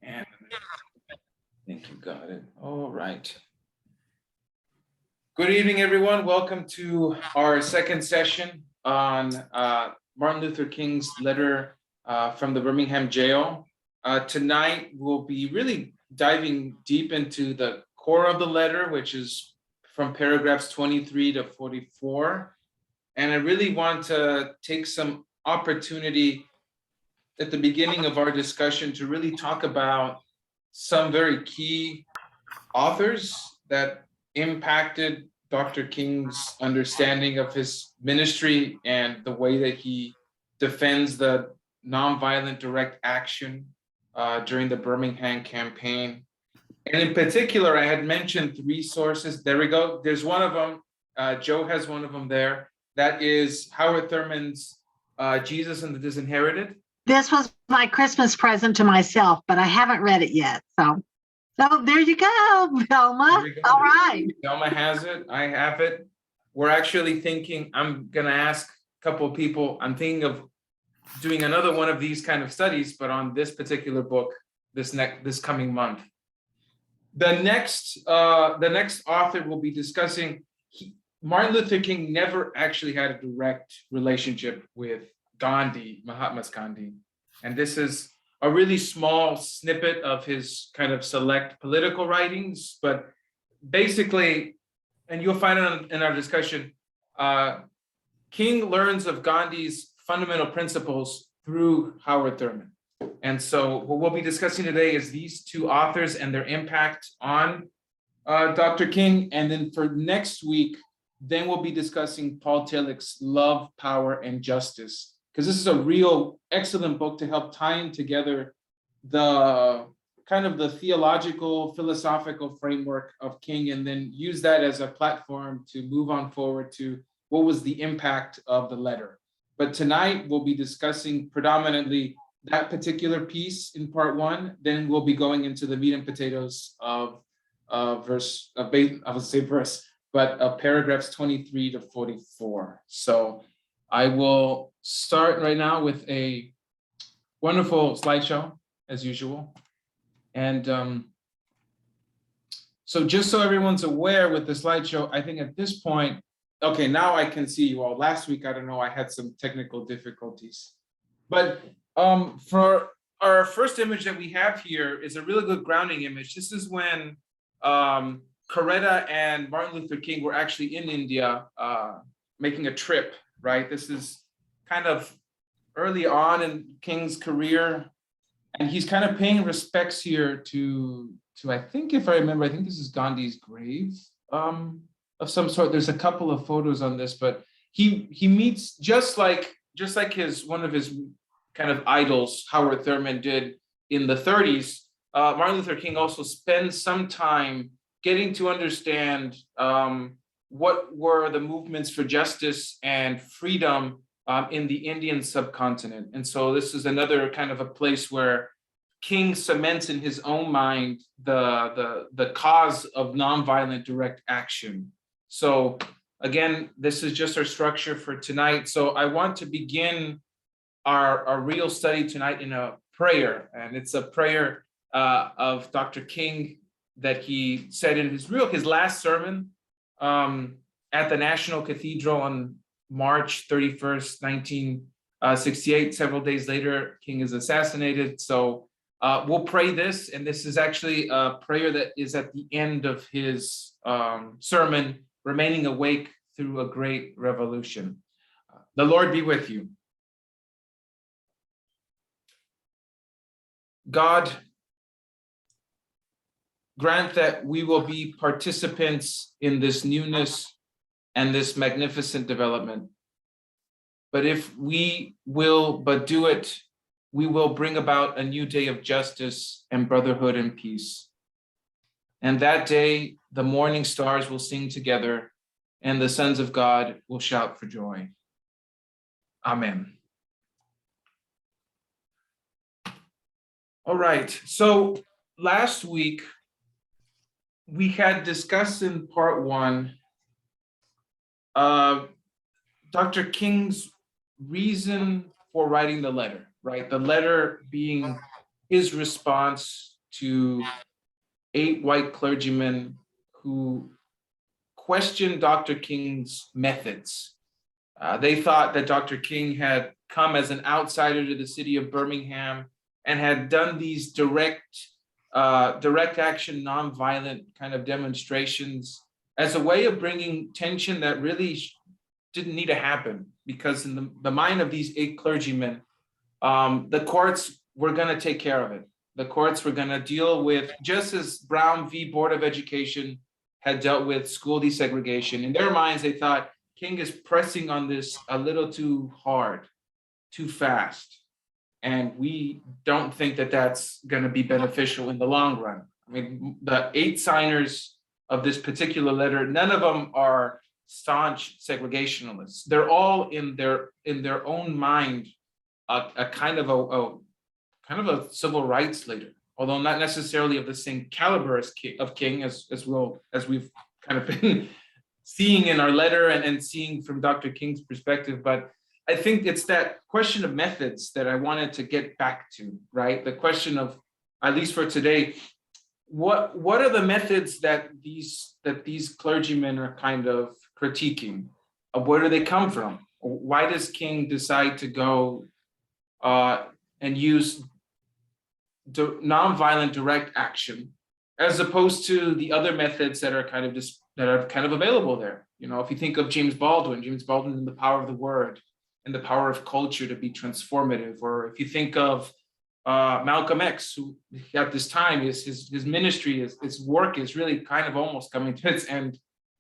And I think you got it. All right. Good evening, everyone. Welcome to our second session on Martin Luther King's letter from the Birmingham jail. Tonight, we'll be really diving deep into the core of the letter, which is from paragraphs 23 to 44. And I really want to take some opportunity at the beginning of our discussion to really talk about some very key authors that impacted Dr. King's understanding of his ministry and the way that he defends the nonviolent direct action during the Birmingham campaign. And in particular, I had mentioned three sources. There we go. There's one of them. Joe has one of them there. That is Howard Thurman's Jesus and the Disinherited. This was my Christmas present to myself, but I haven't read it yet. So there you go, Velma. All right. Velma has it. I have it. We're actually thinking, I'm going to ask a couple of people, I'm thinking of doing another one of these kind of studies, but on this particular book, this coming month. The next author we'll be discussing, Martin Luther King never actually had a direct relationship with Gandhi, Mahatma Gandhi. And this is a really small snippet of his kind of select political writings, but basically, and you'll find it in our discussion, King learns of Gandhi's fundamental principles through Howard Thurman. And so what we'll be discussing today is these two authors and their impact on Dr. King. And then for next week, then we'll be discussing Paul Tillich's Love, Power, and Justice, because this is a real excellent book to help tie in together the kind of the theological, philosophical framework of King, and then use that as a platform to move on forward to what was the impact of the letter. But tonight we'll be discussing predominantly that particular piece in part one. Then we'll be going into the meat and potatoes of paragraphs 23 to 44. So I will start right now with a wonderful slideshow, as usual. And so just so everyone's aware with the slideshow, I think at this point, okay, now I can see you all. Last week, I don't know, I had some technical difficulties. But for our first image that we have here is a really good grounding image. This is when Coretta and Martin Luther King were actually in India making a trip, right? This is kind of early on in King's career, and he's kind of paying respects here to I think, if I remember, I think this is Gandhi's grave of some sort. There's a couple of photos on this, but he meets just like one of his kind of idols, Howard Thurman, did in the 30s. Martin Luther King also spends some time getting to understand what were the movements for justice and freedom in the Indian subcontinent. And so this is another kind of a place where King cements in his own mind the cause of nonviolent direct action. So again, this is just our structure for tonight. So I want to begin our real study tonight in a prayer. And it's a prayer of Dr. King that he said in his last sermon at the National Cathedral on March 31st, 1968. Several days later, King is assassinated. So we'll pray this, and this is actually a prayer that is at the end of his sermon, remaining awake through a great revolution. The Lord be with you. God, grant that we will be participants in this newness and this magnificent development. But if we will but do it, we will bring about a new day of justice and brotherhood and peace. And that day, the morning stars will sing together, and the sons of God will shout for joy. Amen. All right, so last week, we had discussed in part one Dr. King's reason for writing the letter, right? The letter being his response to 8 white clergymen who questioned Dr. King's methods. They thought that Dr. King had come as an outsider to the city of Birmingham and had done these direct action, nonviolent kind of demonstrations as a way of bringing tension that really didn't need to happen, because in the mind of these 8 clergymen, the courts were going to take care of it. The courts were going to deal with, just as Brown v. Board of Education had dealt with school desegregation. In their minds, they thought King is pressing on this a little too hard, too fast. And we don't think that that's going to be beneficial in the long run. I mean, the 8 signers of this particular letter, none of them are staunch segregationalists. They're all in their own mind a kind of a civil rights leader, although not necessarily of the same caliber as King, as we've kind of been seeing in our letter and seeing from Dr. King's perspective. But I think it's that question of methods that I wanted to get back to, right? The question of, at least for today, what are the methods that these clergymen are kind of critiquing? Where do they come from? Why does King decide to go and use nonviolent direct action, as opposed to the other methods that are kind of available there? You know, if you think of James Baldwin in The Power of the Word and the power of culture to be transformative, or if you think of Malcolm X, who at this time his ministry, his work is really kind of almost coming to its end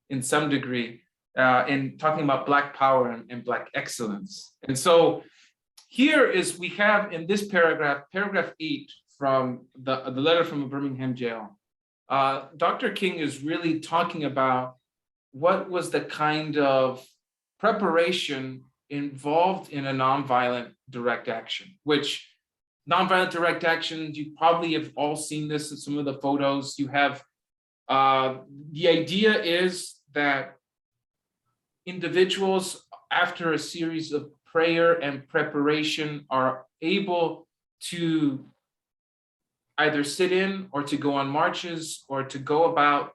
in some degree, in talking about Black power and Black excellence. And so here is, we have in this paragraph 8 from the letter from the Birmingham jail, Dr. King is really talking about what was the kind of preparation involved in a nonviolent direct action, which nonviolent direct action, you probably have all seen this in some of the photos. You have, the idea is that individuals, after a series of prayer and preparation, are able to either sit in or to go on marches or to go about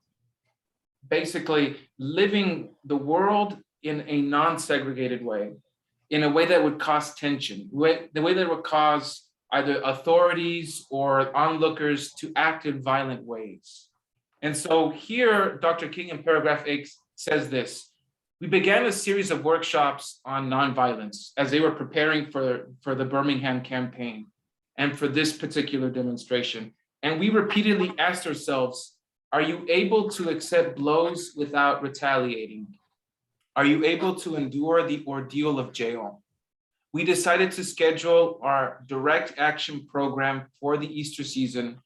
basically living the world in a non-segregated way, in a way that would cause tension, the way that would cause either authorities or onlookers to act in violent ways. And so here, Dr. King in paragraph 8 says this: we began a series of workshops on nonviolence as they were preparing for the Birmingham campaign and for this particular demonstration. And we repeatedly asked ourselves, are you able to accept blows without retaliating? Are you able to endure the ordeal of jail? We decided to schedule our direct action program for the Easter season,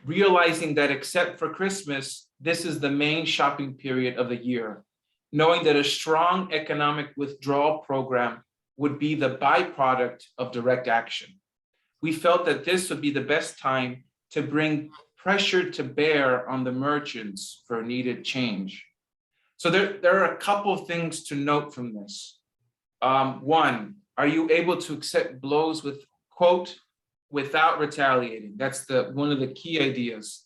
realizing that except for Christmas, this is the main shopping period of the year, knowing that a strong economic withdrawal program would be the byproduct of direct action. We felt that this would be the best time to bring pressure to bear on the merchants for needed change. So there are a couple of things to note from this. One, are you able to accept blows with, quote, without retaliating? That's one of the key ideas.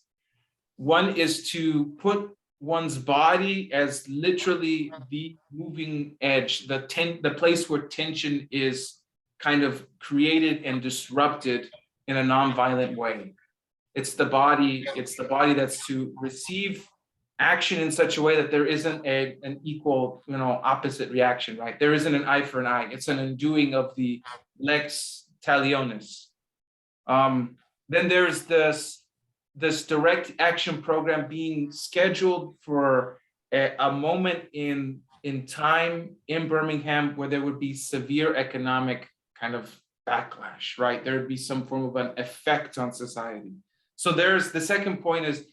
One is to put one's body as literally the moving edge, the place where tension is kind of created and disrupted in a nonviolent way. It's the body that's to receive action in such a way that there isn't an equal, opposite reaction, right? There isn't an eye for an eye. It's an undoing of the lex talionis. Then there's this direct action program being scheduled for a moment in time in Birmingham where there would be severe economic kind of backlash, right? There would be some form of an effect on society. So there's the second point is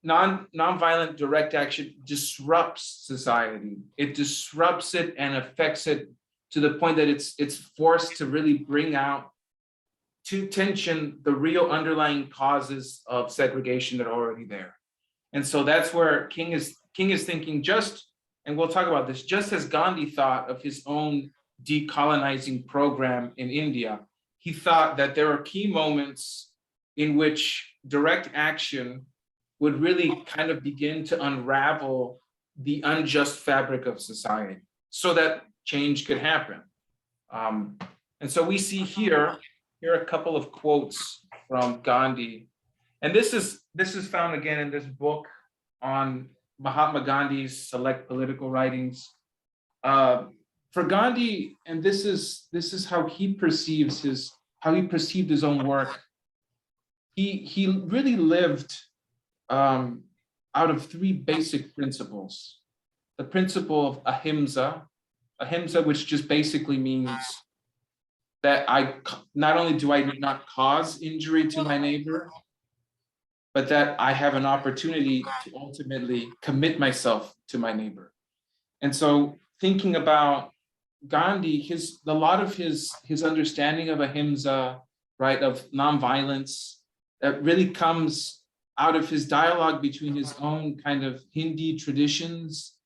nonviolent direct action disrupts society. It disrupts it and affects it to the point that it's forced to really bring out to tension the real underlying causes of segregation that are already there. And so that's where King is thinking, and we'll talk about this, just as Gandhi thought of his own decolonizing program in India, he thought that there are key moments in which direct action would really kind of begin to unravel the unjust fabric of society so that change could happen. And so we see here are a couple of quotes from Gandhi. And this is found again in this book on Mahatma Gandhi's select political writings. For Gandhi, and this is how he perceived his own work. He really lived out of three basic principles. The principle of Ahimsa, which just basically means that not only do I not cause injury to my neighbor, but that I have an opportunity to ultimately commit myself to my neighbor. And so thinking about Gandhi, a lot of his understanding of Ahimsa, right, of nonviolence, that really comes out of his dialogue between his own kind of Hindi traditions,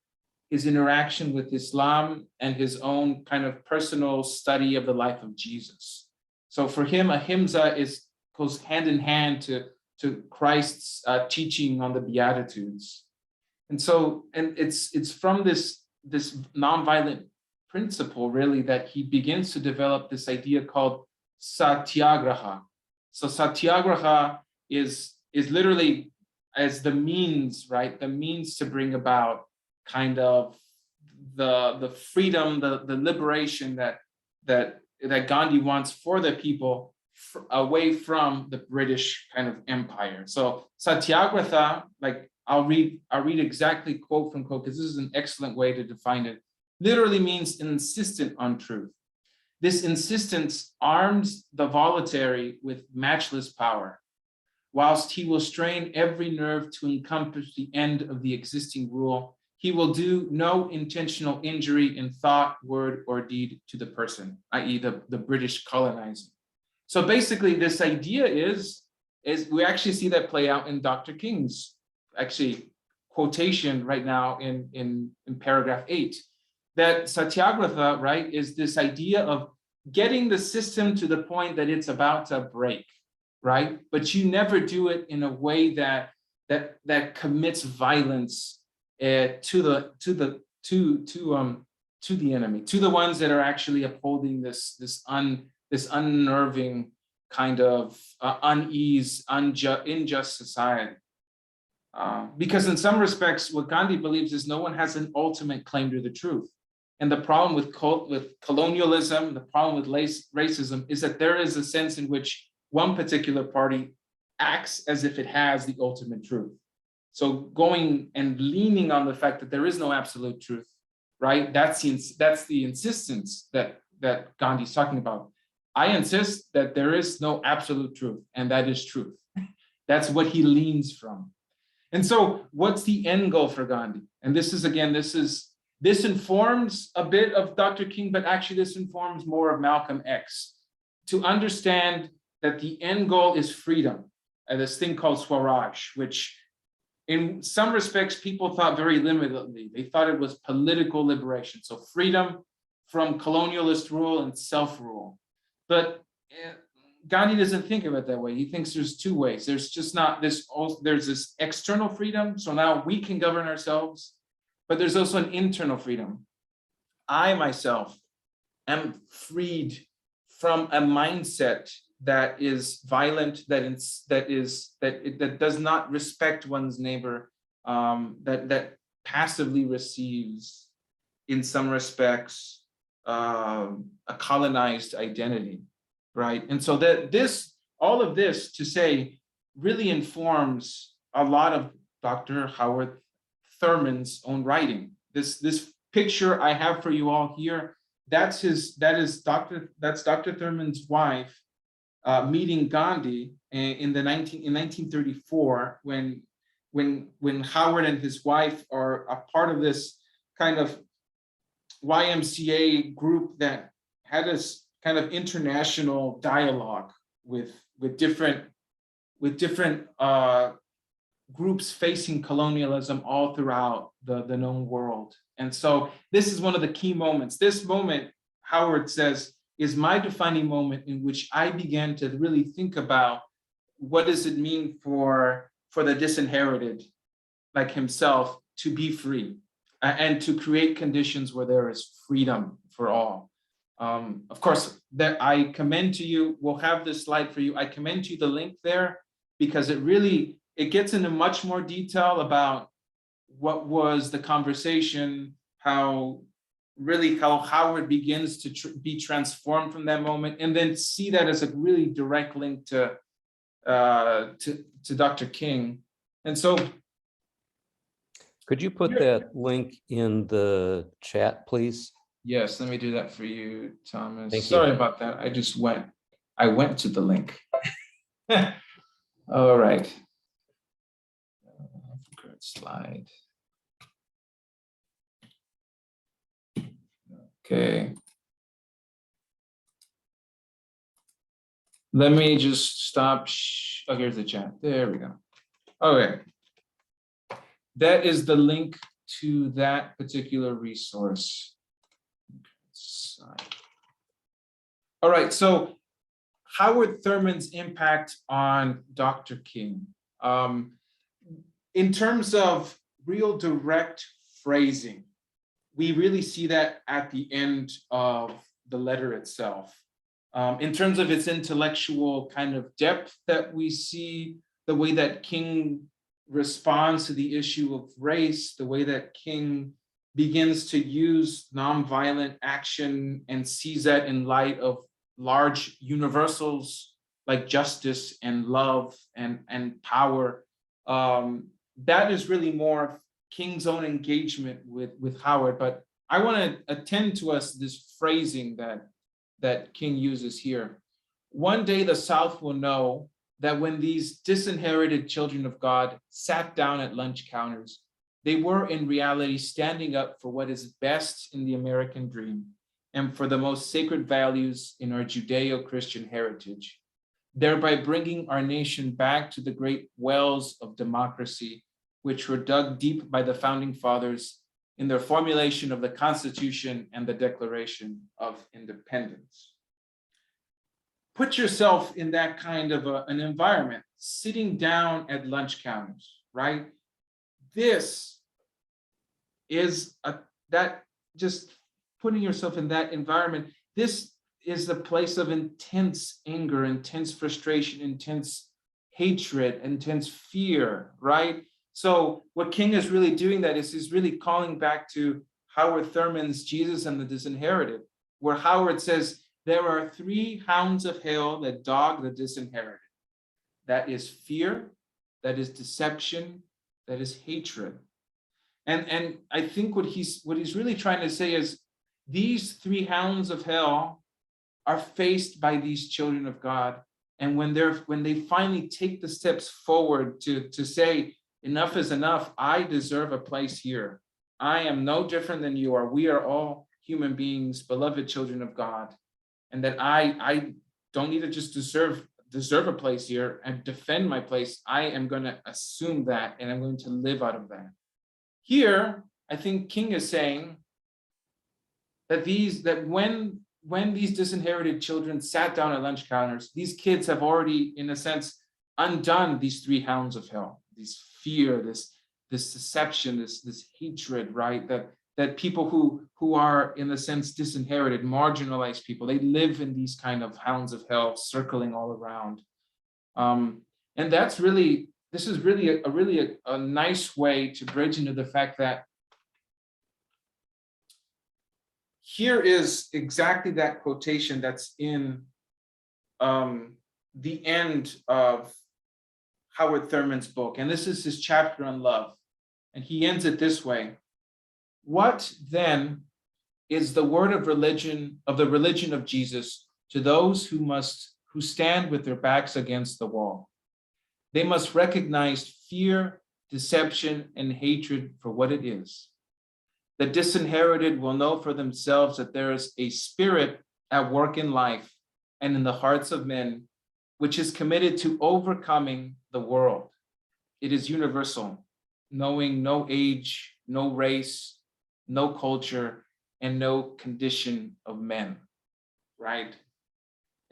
his interaction with Islam, and his own kind of personal study of the life of Jesus. So for him, Ahimsa goes hand in hand to Christ's teaching on the Beatitudes. And so, and it's from this nonviolent principle really that he begins to develop this idea called satyagraha. So satyagraha is literally as the means, right? The means to bring about kind of the freedom, the liberation that Gandhi wants for the people away from the British kind of empire. So satyagraha, like I'll read exactly quote from quote, because this is an excellent way to define it, literally means insistent on truth. This insistence arms the voluntary with matchless power, whilst he will strain every nerve to encompass the end of the existing rule. He will do no intentional injury in thought, word, or deed to the person, i.e. the British colonizing. So basically this idea is we actually see that play out in Dr. King's actually quotation right now in paragraph 8, that satyagraha, right, is this idea of getting the system to the point that it's about to break, right? But you never do it in a way that commits violence to the enemy, to the ones that are actually upholding this unnerving kind of unjust society. Because in some respects, what Gandhi believes is no one has an ultimate claim to the truth. And the problem with colonialism, the problem with racism is that there is a sense in which one particular party acts as if it has the ultimate truth. So going and leaning on the fact that there is no absolute truth, right? That's the insistence that Gandhi's talking about. I insist that there is no absolute truth, and that is truth. That's what he leans from. And so what's the end goal for Gandhi? And this informs a bit of Dr. King, but actually this informs more of Malcolm X, to understand that the end goal is freedom, and this thing called Swaraj, which in some respects people thought very limitedly. They thought it was political liberation, so freedom from colonialist rule and self-rule. But Gandhi doesn't think of it that way. He thinks there's two ways. There's just not this, there's this external freedom, so now we can govern ourselves, but there's also an internal freedom. I myself am freed from a mindset that is violent, that does not respect one's neighbor, that passively receives, in some respects, a colonized identity, right? And so all of this to say really informs a lot of Dr. Howard Thurman's own writing. This picture I have for you all here, that's Dr. Thurman's wife meeting Gandhi in 1934 when Howard and his wife are a part of this kind of YMCA group that had this kind of international dialogue with different groups facing colonialism all throughout the known world. And so this is one of the key moments. This moment, Howard says, is my defining moment in which I began to really think about what does it mean for the disinherited, like himself, to be free and to create conditions where there is freedom for all. Of course, that I commend to you, we'll have this slide for you. I commend to you the link there because it gets into much more detail about what was the conversation, how Howard begins to be transformed from that moment, and then see that as a really direct link to Dr. King. And so, could you put that link in the chat, please? Yes, let me do that for you, Thomas. Thank you. Sorry about that. I went to the link. All right. Good slide. Okay. Let me just stop. Oh, here's the chat. There we go. Okay. That is the link to that particular resource. All right, so Howard Thurman's impact on Dr. King. In terms of real direct phrasing, we really see that at the end of the letter itself. In terms of its intellectual kind of depth that we see, the way that King responds to the issue of race, the way that King begins to use nonviolent action and sees that in light of large universals like justice and love and power. That is really more King's own engagement with Howard, but I want to attend to us this phrasing that King uses here. One day the South will know that when these disinherited children of God sat down at lunch counters, they were in reality standing up for what is best in the American dream and for the most sacred values in our Judeo-Christian heritage, thereby bringing our nation back to the great wells of democracy, which were dug deep by the founding fathers in their formulation of the Constitution and the Declaration of Independence. Put yourself in that kind of an environment, sitting down at lunch counters, right? This is just putting yourself in that environment. This is the place of intense anger, intense frustration, intense hatred, intense fear, right? So what King is really doing that is he's really calling back to Howard Thurman's Jesus and the Disinherited, where Howard says, there are three hounds of hell that dog the disinherited. That is fear, that is deception, that is hatred. And I think what he's really trying to say is these three hounds of hell are faced by these children of God. And when they finally take the steps forward to say, enough is enough, I deserve a place here. I am no different than you are. We are all human beings, beloved children of God. And that I don't need to just deserve a place here and defend my place. I am going to assume that, and I'm going to live out of that. Here, I think King is saying that when these disinherited children sat down at lunch counters, these kids have already, in a sense, undone these three hounds of hell, this fear, this deception, this hatred, right? That people who are, in a sense, disinherited, marginalized people, they live in these kind of hounds of hell circling all around. And this is really a nice way to bridge into the fact that here is exactly that quotation that's in the end of Howard Thurman's book. And this is his chapter on love. And he ends it this way. What then is the word of the religion of Jesus to those who stand with their backs against the wall? They must recognize fear, deception, and hatred for what it is. The disinherited will know for themselves that there is a spirit at work in life and in the hearts of men, which is committed to overcoming the world. It is universal, knowing no age, no race, no culture, and no condition of men, right?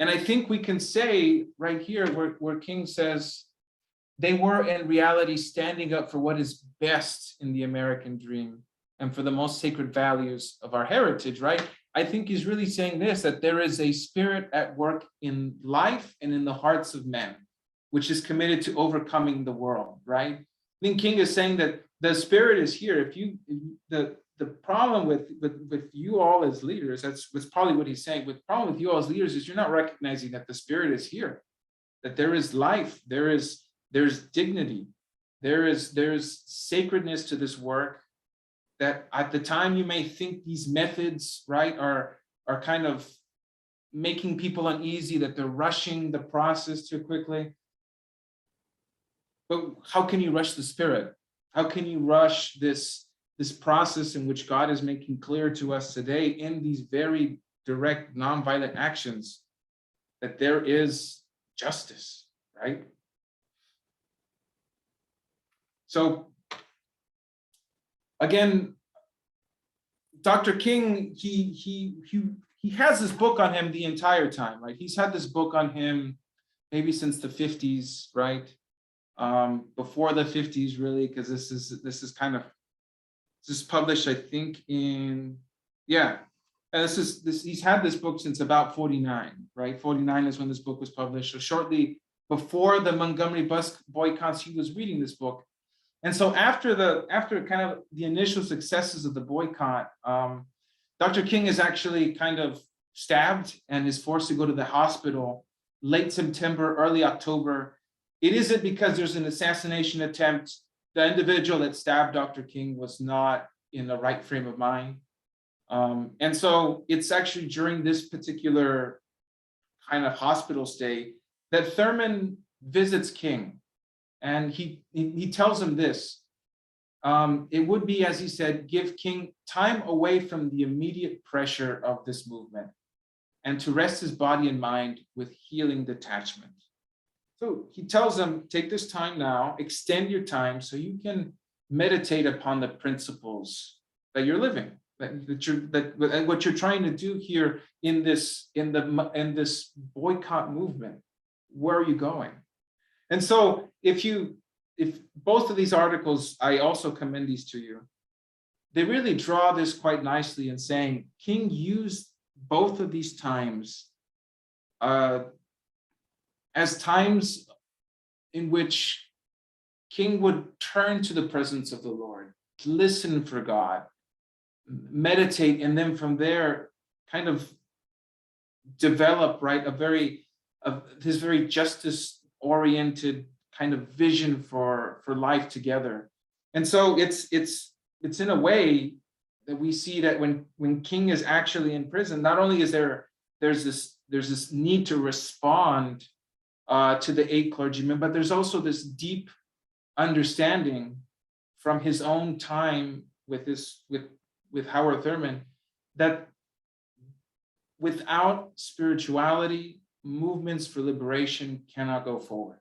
And I think we can say right here where King says, they were in reality standing up for what is best in the American dream and for the most sacred values of our heritage, right? I think he's really saying this, that there is a spirit at work in life and in the hearts of men, which is committed to overcoming the world, right? I think King is saying that the spirit is here. The problem with you all as leaders, that's probably what he's saying. But the problem with you all as leaders is you're not recognizing that the spirit is here, that there is life, there's dignity, there's sacredness to this work, that at the time you may think these methods, right, are kind of making people uneasy, that they're rushing the process too quickly. But how can you rush the spirit? How can you rush this process in which God is making clear to us today in these very direct, nonviolent actions that there is justice, right? So again, Dr. King, he has this book on him the entire time, right? He's had this book on him maybe since the 50s, right? Before the 50s, really, because this is published, I think, in, yeah. He's had this book since about 49, right? 49 is when this book was published. So shortly before the Montgomery bus boycotts, he was reading this book. And so after kind of the initial successes of the boycott, Dr. King is actually kind of stabbed and is forced to go to the hospital late September, early October. It isn't because there's an assassination attempt. The individual that stabbed Dr. King was not in the right frame of mind. And so it's actually during this particular kind of hospital stay that Thurman visits King. And he tells him this, it would be, as he said, give King time away from the immediate pressure of this movement and to rest his body and mind with healing detachment. So he tells him, take this time now, extend your time so you can meditate upon the principles that you're living, that what you're trying to do here in this boycott movement. Where are you going? And so if both of these articles, I also commend these to you, they really draw this quite nicely in saying King used both of these times as times in which King would turn to the presence of the Lord, listen for God, meditate, and then from there kind of develop, right, his very justice-oriented kind of vision for life together. And so it's in a way that we see that when King is actually in prison, not only is there's this need to respond to the 8 clergymen, but there's also this deep understanding from his own time with Howard Thurman that without spirituality, movements for liberation cannot go forward.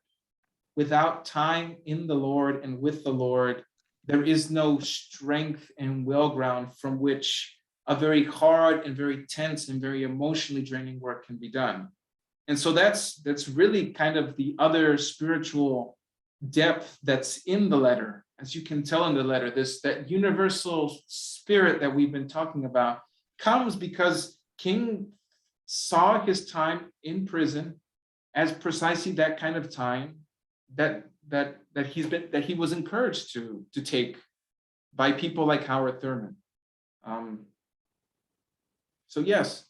Without time in the Lord and with the Lord, there is no strength and well ground from which a very hard and very tense and very emotionally draining work can be done. And so that's really kind of the other spiritual depth that's in the letter. As you can tell in the letter, that universal spirit that we've been talking about comes because King saw his time in prison as precisely that kind of time that he was encouraged to take by people like Howard Thurman. So yes,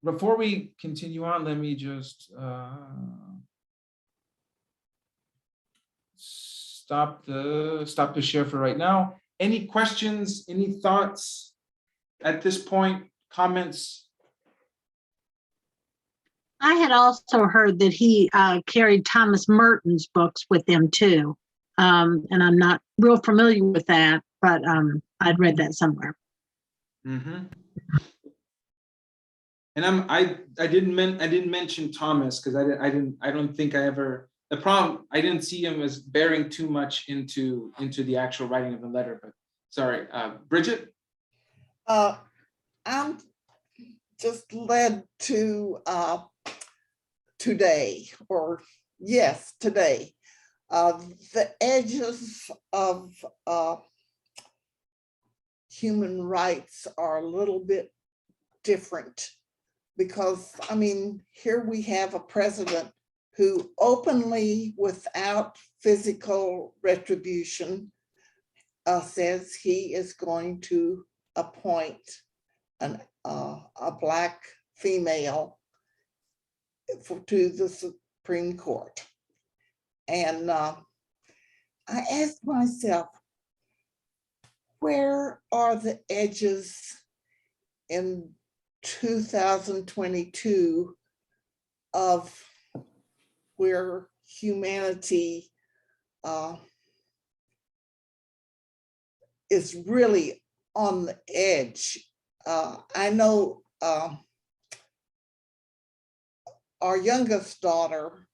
before we continue on, let me just stop the share for right now. Any questions, any thoughts at this point, comments? I had also heard that he carried Thomas Merton's books with him too. And I'm not real familiar with that, but I'd read that somewhere. Mm-hmm. And I didn't mention Thomas because I don't think I ever, the problem, I didn't see him as bearing too much into the actual writing of the letter, but sorry, Bridget? I'm just led to today, or yes, today. The edges of human rights are a little bit different because, I mean, here we have a president who openly, without physical retribution, says he is going to appoint a Black female to the Supreme Court. And I asked myself, where are the edges in 2022 of where humanity is really on the edge? I know our youngest daughter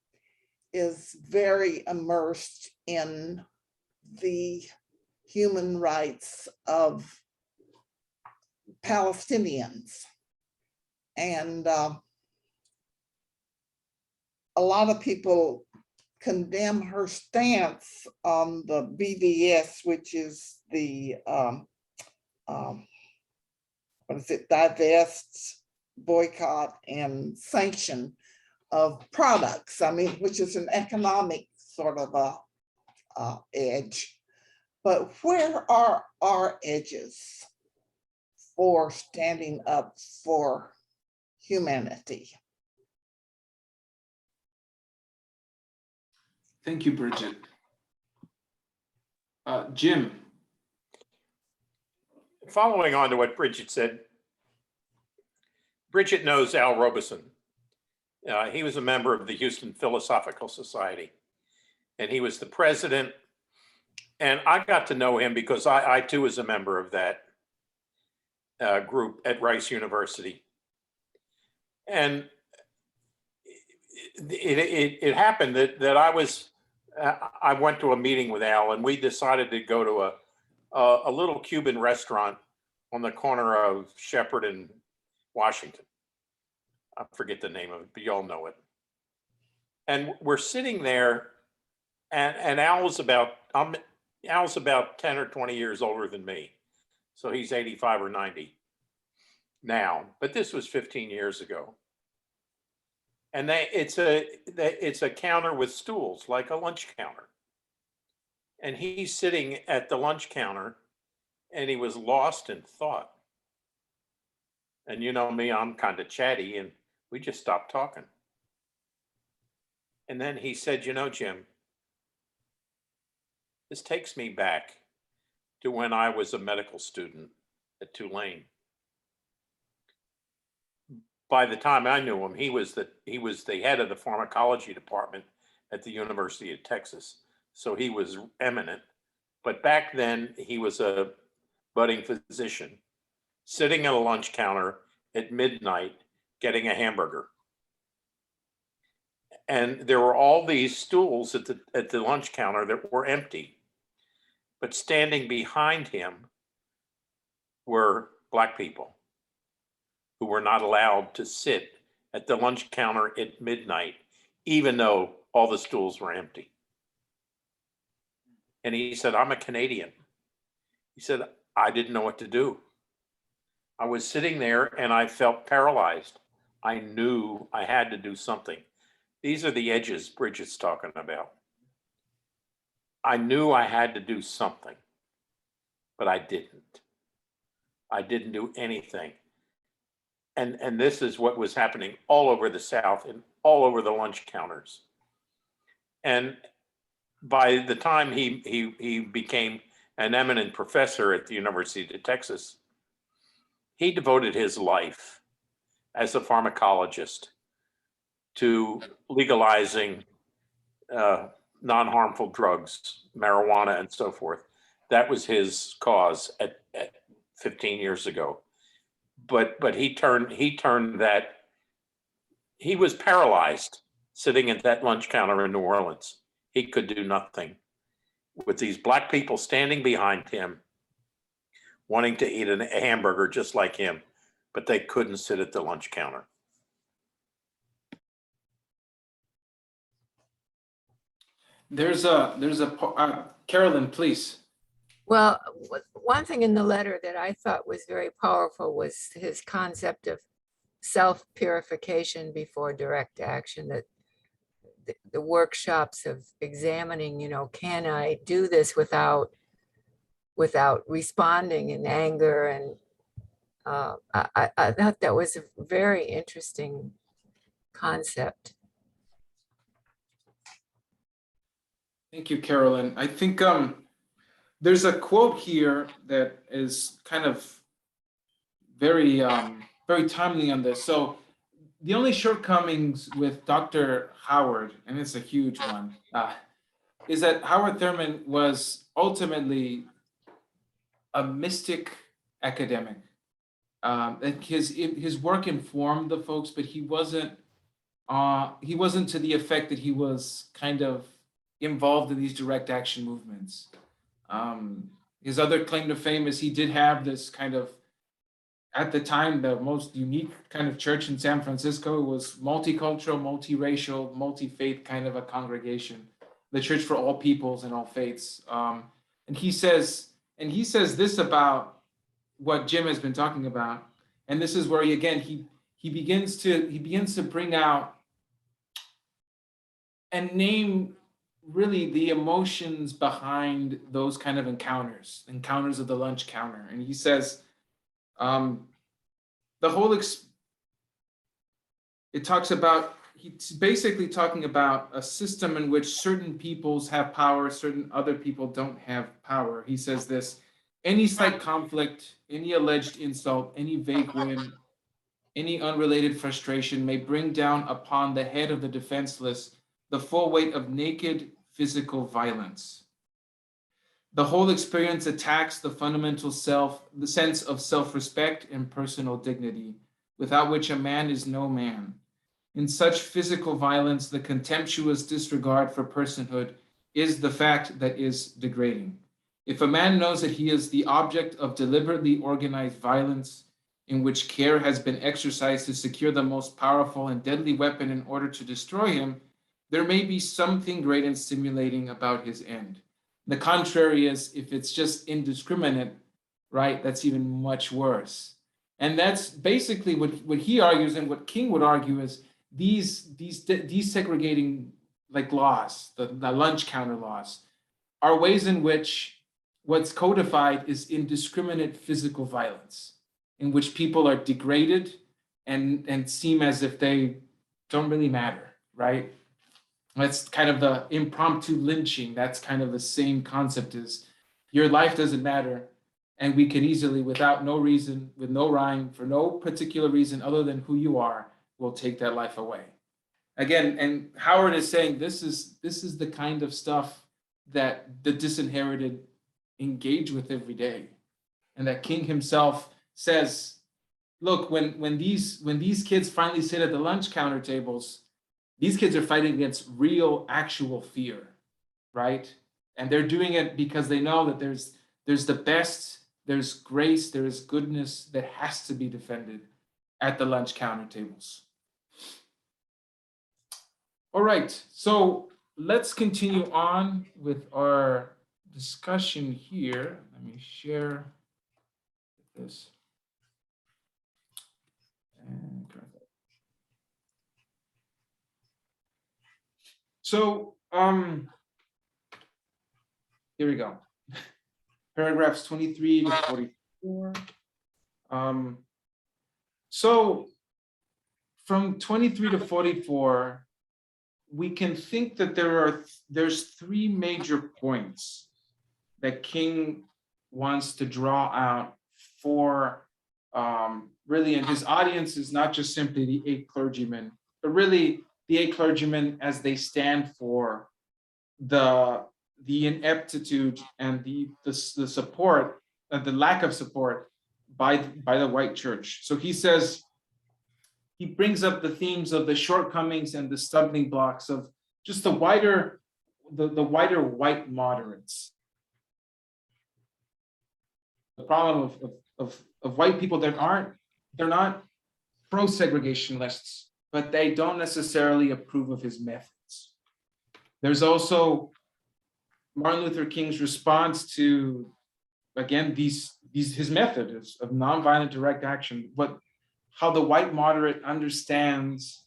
is very immersed in the human rights of Palestinians. And a lot of people condemn her stance on the BDS, which is the, divest, boycott, and sanction of products. I mean, which is an economic sort of a edge. But where are our edges for standing up for humanity? Thank you, Bridget. Jim. Following on to what Bridget said, Bridget knows Al Robeson. He was a member of the Houston Philosophical Society, and he was the president. And I got to know him because I too was a member of that group at Rice University. And it happened that I went to a meeting with Al, and we decided to go to a little Cuban restaurant on the corner of Shepherd and Washington. I forget the name of it, but you all know it. And we're sitting there, and Al's about 10 or 20 years older than me. So he's 85 or 90 now, but this was 15 years ago. And it's a counter with stools, like a lunch counter. And he's sitting at the lunch counter, and he was lost in thought. And you know me, I'm kind of chatty, and we just stopped talking. And then he said, you know, Jim, this takes me back to when I was a medical student at Tulane. By the time I knew him, he was the head of the pharmacology department at the University of Texas. So he was eminent. But back then, he was a budding physician sitting at a lunch counter at midnight getting a hamburger. And there were all these stools at the lunch counter that were empty. But standing behind him were Black people who were not allowed to sit at the lunch counter at midnight, even though all the stools were empty. And he said, I'm a Canadian. He said, I didn't know what to do. I was sitting there and I felt paralyzed. I knew I had to do something. These are the edges Bridget's talking about. I knew I had to do something, but I didn't. I didn't do anything. And this is what was happening all over the South and all over the lunch counters. And by the time he became an eminent professor at the University of Texas, he devoted his life as a pharmacologist to legalizing non-harmful drugs, marijuana and so forth. That was his cause at 15 years ago. But he turned that, he was paralyzed sitting at that lunch counter in New Orleans. He could do nothing with these Black people standing behind him, wanting to eat a hamburger just like him. but they couldn't sit at the lunch counter. Carolyn, please. Well, one thing in the letter that I thought was very powerful was his concept of self-purification before direct action, that the workshops of examining, can I do this without responding in anger? And I thought that was a very interesting concept. Thank you, Carolyn. I think there's a quote here that is kind of very very timely on this. So the only shortcomings with Dr. Howard, and it's a huge one, is that Howard Thurman was ultimately a mystic academic. And his work informed the folks, but he wasn't to the effect that he was kind of involved in these direct action movements. His other claim to fame is he did have this kind of, at the time, the most unique kind of church in San Francisco. It was multicultural, multiracial, multi-faith kind of a congregation, the church for all peoples and all faiths. And he says this about what Jim has been talking about, and this is where he begins to bring out and name really the emotions behind those kind of encounters of the lunch counter. And he says, he's basically talking about a system in which certain peoples have power, certain other people don't have power. He says this: any slight conflict, any alleged insult, any vague whim, any unrelated frustration may bring down upon the head of the defenseless the full weight of naked physical violence. The whole experience attacks the fundamental the sense of self-respect and personal dignity, without which a man is no man. In such physical violence, the contemptuous disregard for personhood is the fact that is degrading. If a man knows that he is the object of deliberately organized violence, in which care has been exercised to secure the most powerful and deadly weapon in order to destroy him, there may be something great and stimulating about his end. The contrary is, if it's just indiscriminate, right, that's even much worse. And that's basically what he argues, and what King would argue is these desegregating like laws, the lunch counter laws, are ways in which what's codified is indiscriminate physical violence, in which people are degraded and seem as if they don't really matter, right? That's kind of the impromptu lynching. That's kind of the same concept as your life doesn't matter. And we can easily, without no reason, with no rhyme, for no particular reason other than who you are, will take that life away. Again, and Howard is saying this is the kind of stuff that the disinherited engage with every day. And that King himself says, look, when these kids finally sit at the lunch counter tables, these kids are fighting against real, actual fear, right? And they're doing it because they know that there's the best, there's grace, there is goodness that has to be defended at the lunch counter tables. All right, so let's continue on with our discussion here. Let me share this. And so here we go. Paragraphs 23 to 44. So from 23 to 44, we can think that there's three major points that King wants to draw out for really, and his audience is not just simply the 8 clergymen, but really the 8 clergymen as they stand for the ineptitude and the support, the lack of support by the white church. So he says, he brings up the themes of the shortcomings and the stumbling blocks of just the wider white moderates. The problem of white people that aren't they're not pro-segregationists, but they don't necessarily approve of his methods. There's also Martin Luther King's response to, again, his method of nonviolent direct action, how the white moderate understands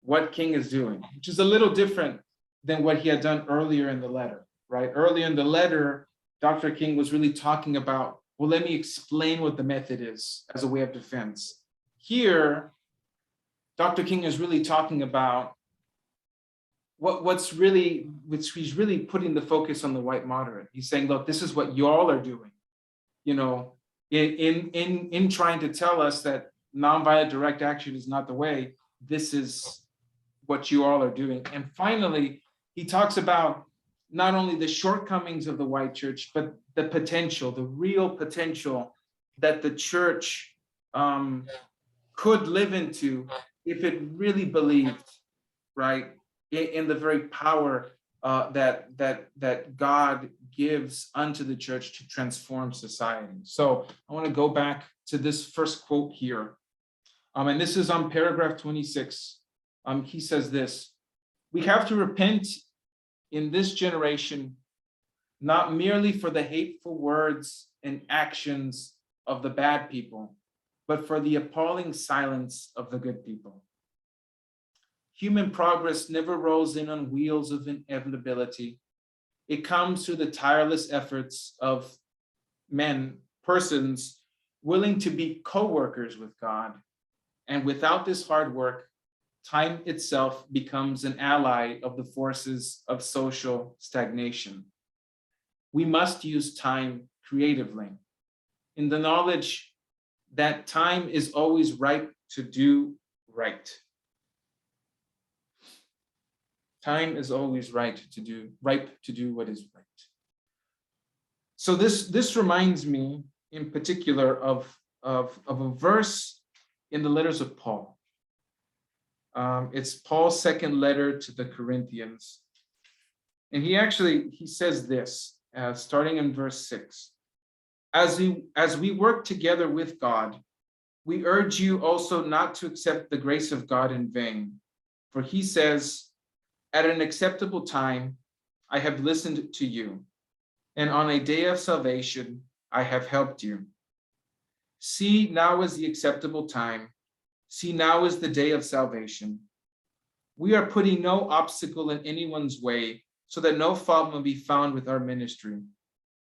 what King is doing, which is a little different than what he had done earlier in the letter, right? Earlier in the letter, Dr. King was really talking about, well, let me explain what the method is as a way of defense. Here, Dr. King is really talking about which he's really putting the focus on the white moderate. He's saying, look, this is what y'all are doing, in trying to tell us that nonviolent direct action is not the way. This is what you all are doing. And finally, he talks about not only the shortcomings of the white church, but the potential, the real potential that the church could live into if it really believed, right, in the very power that God gives unto the church to transform society. So I want to go back to this first quote here. And this is on paragraph 26. He says this: we have to repent in this generation, not merely for the hateful words and actions of the bad people, but for the appalling silence of the good people. Human progress never rolls in on wheels of inevitability. It comes through the tireless efforts of persons willing to be co-workers with God. And without this hard work, time itself becomes an ally of the forces of social stagnation. We must use time creatively, in the knowledge that time is always ripe to do right. Time is always ripe to do what is right. So this reminds me in particular of a verse in the letters of Paul. It's Paul's second letter to the Corinthians. And he says this, starting in verse 6. As we work together with God, we urge you also not to accept the grace of God in vain. For he says, at an acceptable time, I have listened to you, and on a day of salvation, I have helped you. See, now is the acceptable time. See, now is the day of salvation. We are putting no obstacle in anyone's way so that no fault may be found with our ministry.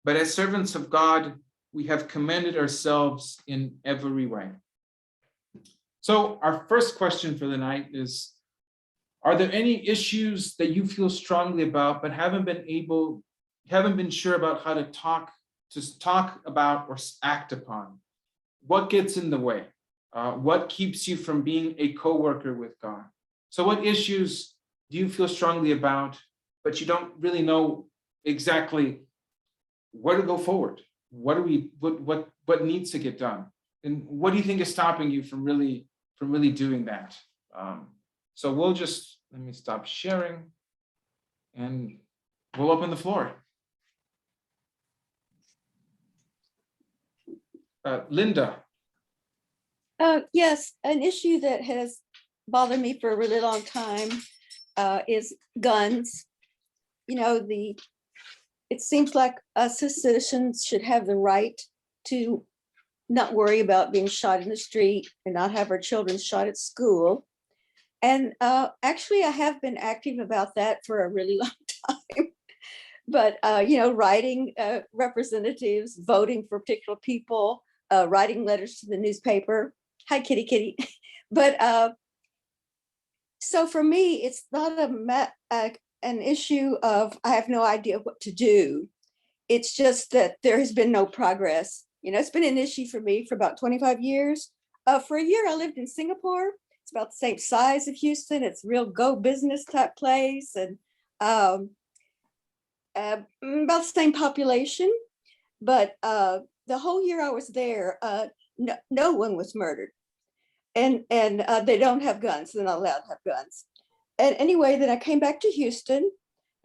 But as servants of God, we have commended ourselves in every way. So our first question for the night is, are there any issues that you feel strongly about but haven't been sure about how to talk about or act upon? What gets in the way? What keeps you from being a co-worker with God? So what issues do you feel strongly about, but you don't really know exactly where to go forward? What needs to get done? And what do you think is stopping you from really doing that? So let me stop sharing and we'll open the floor. Linda. Yes, an issue that has bothered me for a really long time is guns. It seems like us as citizens should have the right to not worry about being shot in the street and not have our children shot at school. And actually, I have been active about that for a really long time. But, writing representatives, voting for particular people, writing letters to the newspaper. Hi, kitty, kitty. But so for me, it's not an issue of I have no idea what to do. It's just that there has been no progress. It's been an issue for me for about 25 years. For a year, I lived in Singapore. It's about the same size of Houston. It's real go business type place, and about the same population. But the whole year I was there, no one was murdered, and they don't have guns. They're not allowed to have guns. And anyway, then I came back to Houston,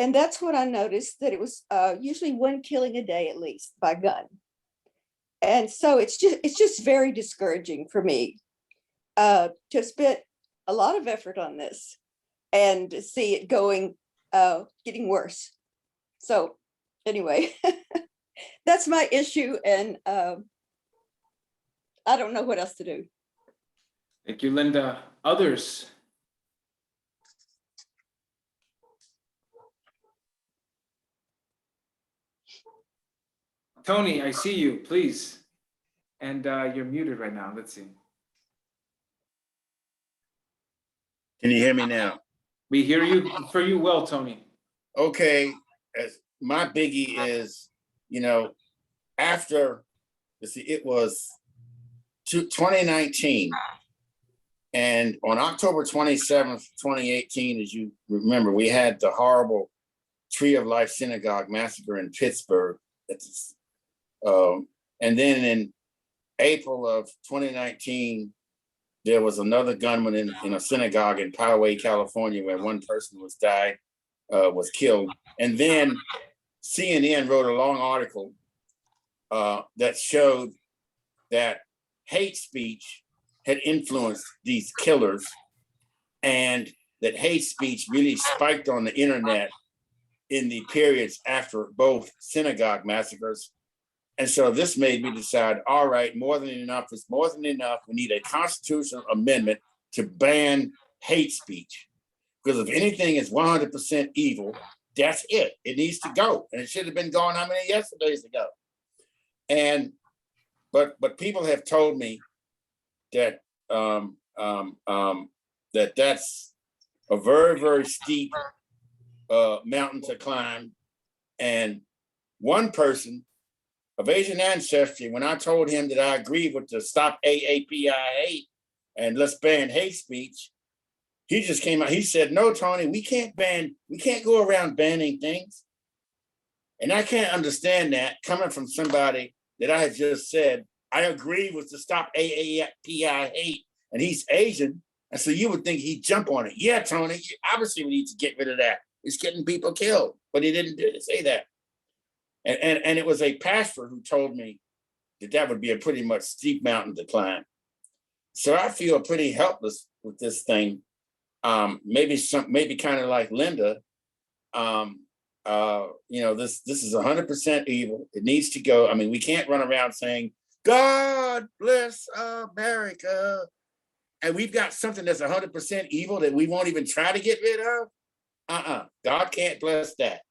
and that's what I noticed, that it was usually one killing a day at least by gun. And so it's just very discouraging for me to spend a lot of effort on this and to see it getting worse. So anyway, that's my issue, and I don't know what else to do. Thank you, Linda. Others? Tony, I see you, please. And you're muted right now. Let's see. Can you hear me now? We hear you well, Tony. Okay, as my biggie is, after, it was 2019, and on October 27th, 2018, as you remember, we had the horrible Tree of Life Synagogue massacre in Pittsburgh. And then in April of 2019, there was another gunman in a synagogue in Poway, California, where one person was killed. And then CNN wrote a long article that showed that hate speech had influenced these killers, and that hate speech really spiked on the internet in the periods after both synagogue massacres. And so this made me decide, all right, more than enough is more than enough. We need a constitutional amendment to ban hate speech. Because if anything is 100% evil, that's it. It needs to go. And it should have been gone how many yesterdays ago? And but people have told me that that's a very, very steep mountain to climb. And one person of Asian ancestry, when I told him that I agreed with the Stop AAPI Hate and let's ban hate speech, he just came out. He said, "No, Tony, we can't go around banning things." And I can't understand that coming from somebody that I had just said, I agree with the Stop AAPI Hate, and he's Asian. And so you would think he'd jump on it. Yeah, Tony, obviously we need to get rid of that. It's getting people killed, but he didn't say that. And it was a pastor who told me that would be a pretty much steep mountain to climb. So I feel pretty helpless with this thing. Maybe kind of like Linda. This is 100% evil. It needs to go. I mean, we can't run around saying, "God bless America," and we've got something that's 100% evil that we won't even try to get rid of. God can't bless that.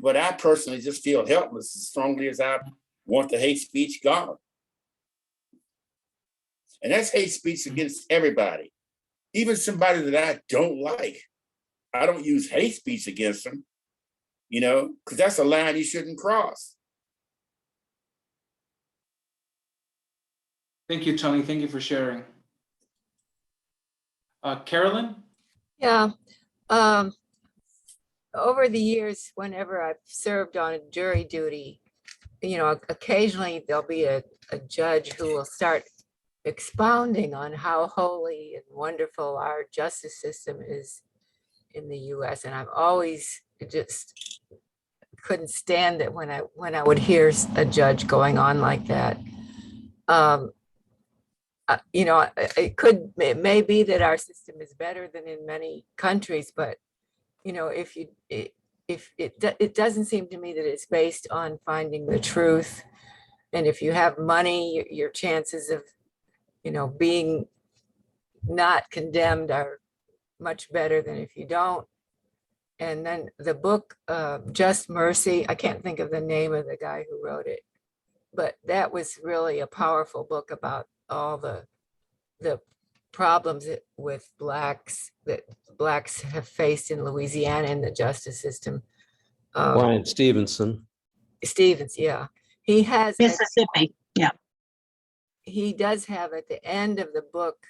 But I personally just feel helpless as strongly as I want the hate speech gone. And that's hate speech against everybody, even somebody that I don't like. I don't use hate speech against them, because that's a line you shouldn't cross. Thank you, Tony. Thank you for sharing. Carolyn? Yeah. Over the years, whenever I've served on jury duty, occasionally there'll be a judge who will start expounding on how holy and wonderful our justice system is in the US. And I've always just couldn't stand it when I would hear a judge going on like that. It may be that our system is better than in many countries, but it doesn't seem to me that it's based on finding the truth. And if you have money, your chances of, being not condemned are much better than if you don't. And then the book, Just Mercy, I can't think of the name of the guy who wrote it, but that was really a powerful book about all the problems with Blacks that Blacks have faced in Louisiana in the justice system. Brian Stevenson. Stevens, yeah. He has Mississippi. Yeah. He does have at the end of the book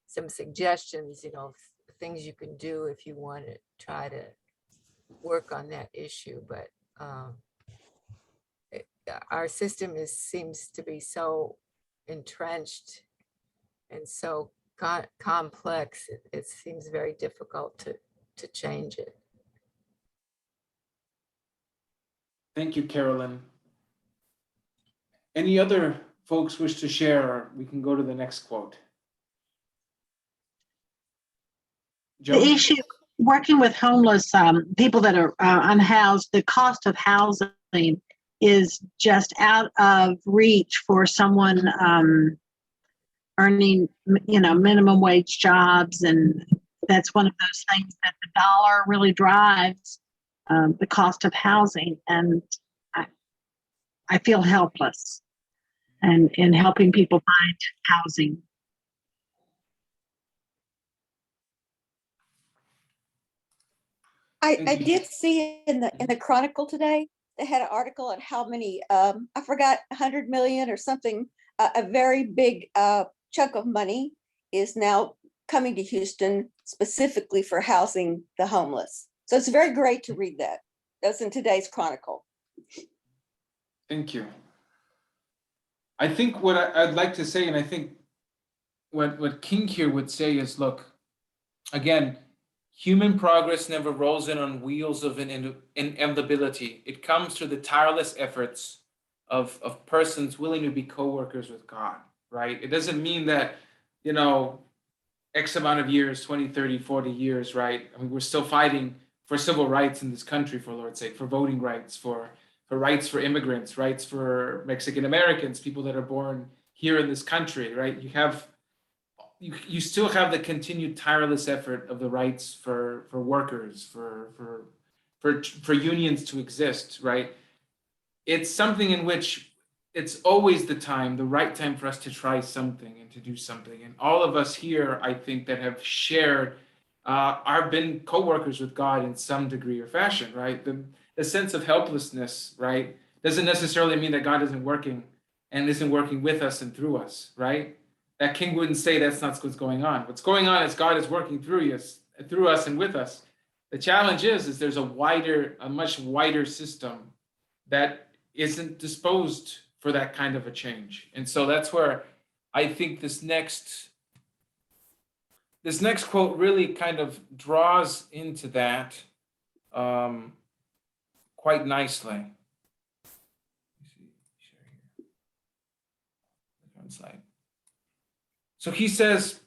some suggestions, things you can do if you want to try to work on that issue. But our system seems to be so entrenched and so complex, it seems very difficult to change it. Thank you, Carolyn. Any other folks wish to share, or we can go to the next quote? The Joe? issue, working with homeless people that are unhoused, the cost of housing is just out of reach for someone earning, minimum wage jobs. And that's one of those things that the dollar really drives the cost of housing. And I feel helpless in helping people find housing. I did see in the Chronicle today, they had an article on how many, I forgot, 100 million or something, a very big chunk of money is now coming to Houston specifically for housing the homeless. So it's very great to read that. That's in today's Chronicle. Thank you. I think what I'd like to say, and I think what King here would say is, look, again, human progress never rolls in on wheels of inevitability. It comes through the tireless efforts of persons willing to be co-workers with God, right? It doesn't mean that, X amount of years, 20, 30, 40 years, right? I mean, we're still fighting for civil rights in this country, for Lord's sake, for voting rights, for rights for immigrants, rights for Mexican Americans, people that are born here in this country, right? You still have the continued tireless effort of the rights for workers, for unions to exist, right? It's something in which it's always the right time for us to try something and to do something. And all of us here, I think, that have shared, are been co-workers with God in some degree or fashion, right? The sense of helplessness, right, doesn't necessarily mean that God isn't working and isn't working with us and through us, right? That King wouldn't say that's not what's going on. What's going on is God is working through us and with us. The challenge is there's a much wider system that isn't disposed for that kind of a change. And so that's where I think this next quote really kind of draws into that quite nicely. Slide. So he says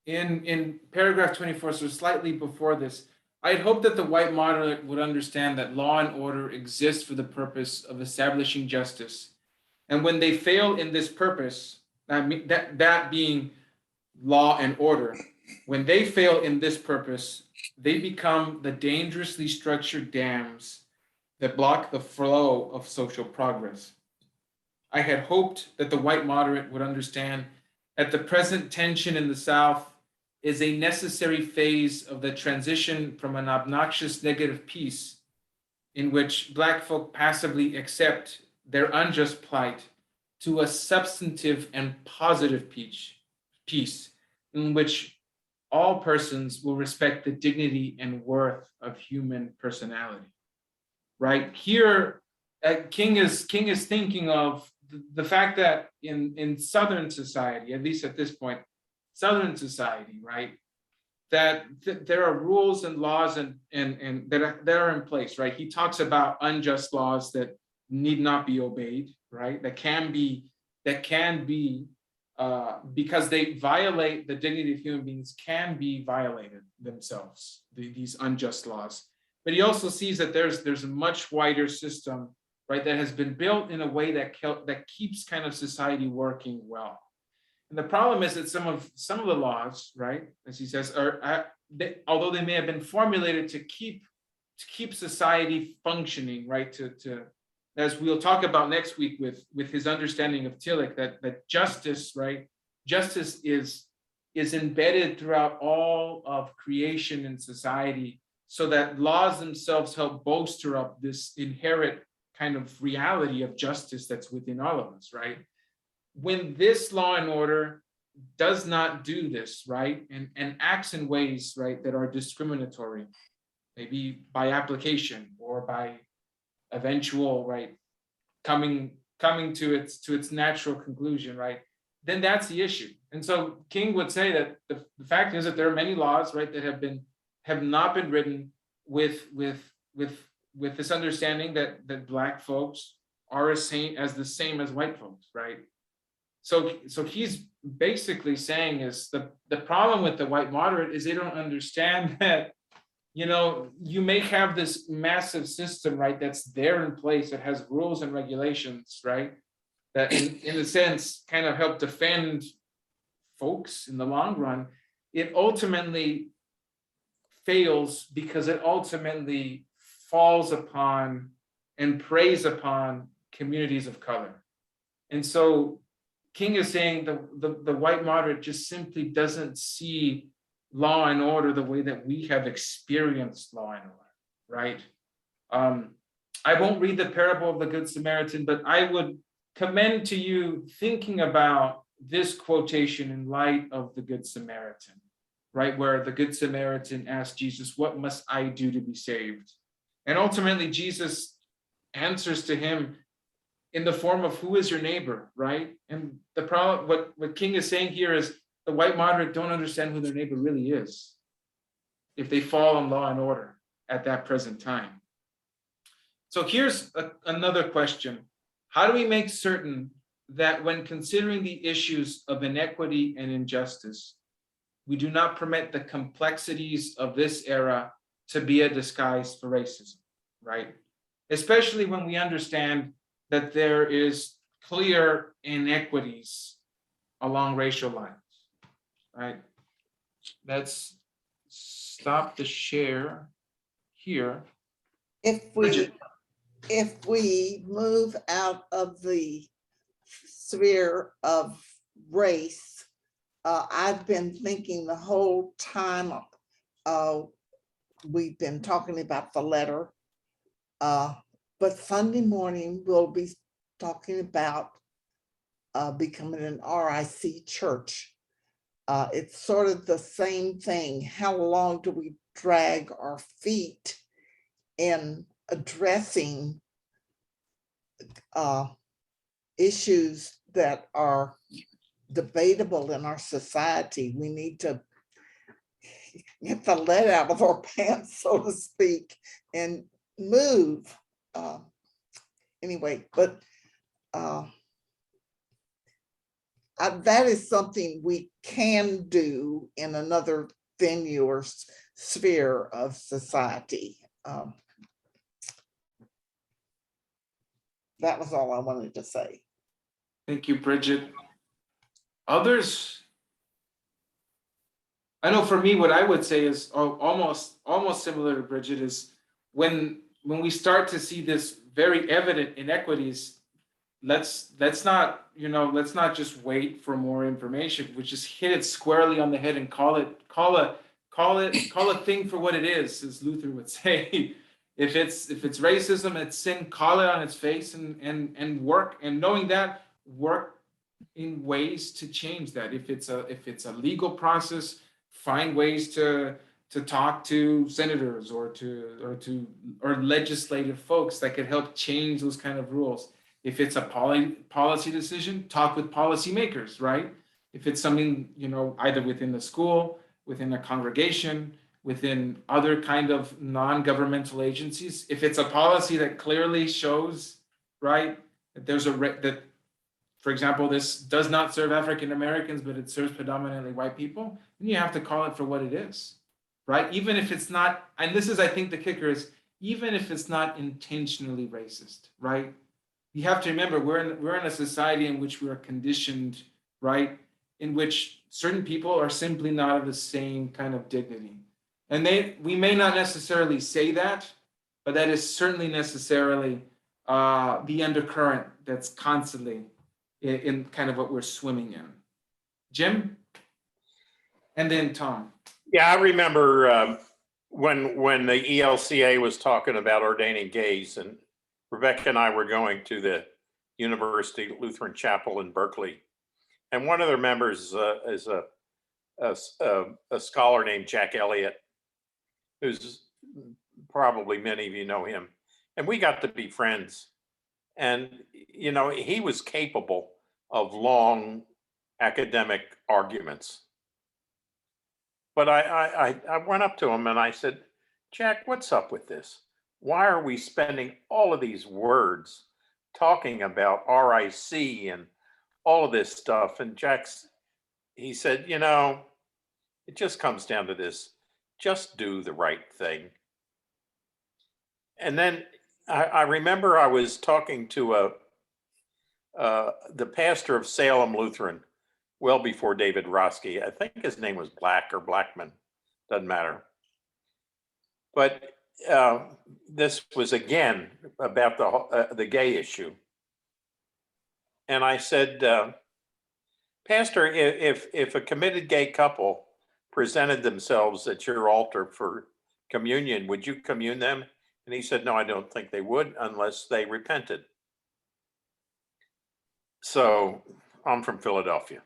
in paragraph 24, so slightly before this, I had hoped that the white moderate would understand that law and order exist for the purpose of establishing justice. And when they fail in this purpose, that being law and order, when they fail in this purpose, they become the dangerously structured dams that block the flow of social progress. I had hoped that the white moderate would understand that the present tension in the South is a necessary phase of the transition from an obnoxious negative peace in which Black folk passively accept their unjust plight to a substantive and positive peace in which all persons will respect the dignity and worth of human personality. Right here, King is thinking of the fact that in Southern society, at least at this point, Southern society, right, that there are rules and laws and that are in place, right? He talks about unjust laws that need not be obeyed, right? That can be because they violate the dignity of human beings, can be violated themselves, these unjust laws. But he also sees that there's a much wider system, right, that has been built in a way that keeps kind of society working well. And the problem is that some of the laws, right, as he says, although they may have been formulated to keep society functioning, right, to as we'll talk about next week with his understanding of Tillich, that justice, right, justice is embedded throughout all of creation and society, so that laws themselves help bolster up this inherent kind of reality of justice that's within all of us, right? When this law and order does not do this, right, and acts in ways, right, that are discriminatory, maybe by application or by eventual, right, coming to its natural conclusion, right, then that's the issue. And so King would say that the fact is that there are many laws, right, that have not been written with this understanding that Black folks are as the same as white folks, right? So he's basically saying is the problem with the white moderate is they don't understand that, you may have this massive system, right, that's there in place that has rules and regulations, right, that in a sense kind of help defend folks in the long run. It ultimately fails because it ultimately falls upon and preys upon communities of color. And so King is saying the white moderate just simply doesn't see law and order the way that we have experienced law and order, right? I won't read the parable of the Good Samaritan, but I would commend to you thinking about this quotation in light of the Good Samaritan, right? Where the Good Samaritan asked Jesus, what must I do to be saved? And ultimately, Jesus answers to him in the form of who is your neighbor, right? And the problem, what King is saying here is the white moderate don't understand who their neighbor really is if they fall on law and order at that present time. So here's another question. How do we make certain that when considering the issues of inequity and injustice, we do not permit the complexities of this era to be a disguise for racism, right? Especially when we understand that there is clear inequities along racial lines, right? Let's stop the share here. If we move out of the sphere of race, I've been thinking the whole time we've been talking about the letter, but Sunday morning we'll be talking about becoming an RIC church. It's sort of the same thing. How long do we drag our feet in addressing issues that are debatable in our society? We need to get the lead out of our pants, so to speak, and move. Anyway, but that is something we can do in another venue or sphere of society. That was all I wanted to say. Thank you, Bridget. Others? I know for me, what I would say is almost similar to Bridget is when we start to see this very evident inequities, let's not just wait for more information. We just hit it squarely on the head and call a thing for what it is, as Luther would say. If it's racism, it's sin, call it on its face and work, and knowing that, work in ways to change that. If it's a legal process, find ways to talk to senators or legislative folks that could help change those kind of rules. If it's a policy decision, talk with policymakers, right? If it's something, either within the school, within a congregation, within other kind of non-governmental agencies, if it's a policy that clearly shows, right, that there's that, for example, this does not serve African Americans, but it serves predominantly white people, then you have to call it for what it is, right? Even if it's not, and this is, I think the kicker is, even if it's not intentionally racist, right? You have to remember, we're in a society in which we are conditioned, right? In which certain people are simply not of the same kind of dignity. And we may not necessarily say that, but that is certainly necessarily the undercurrent that's constantly in kind of what we're swimming in. Jim? And then Tom. Yeah, I remember when the ELCA was talking about ordaining gays, and Rebecca and I were going to the University Lutheran Chapel in Berkeley. And one of their members is a scholar named Jack Elliott, who's probably many of you know him. And we got to be friends. And, he was capable of long academic arguments. But I went up to him and I said, Jack, what's up with this? Why are we spending all of these words talking about RIC and all of this stuff. And he said, it just comes down to this, just do the right thing. And then I remember I was talking to the pastor of Salem Lutheran well before David Roski. I think his name was Black or Blackman, doesn't matter. But this was again about the gay issue. And I said, Pastor, if a committed gay couple presented themselves at your altar for communion, would you commune them? And he said, no, I don't think they would unless they repented. So I'm from Philadelphia.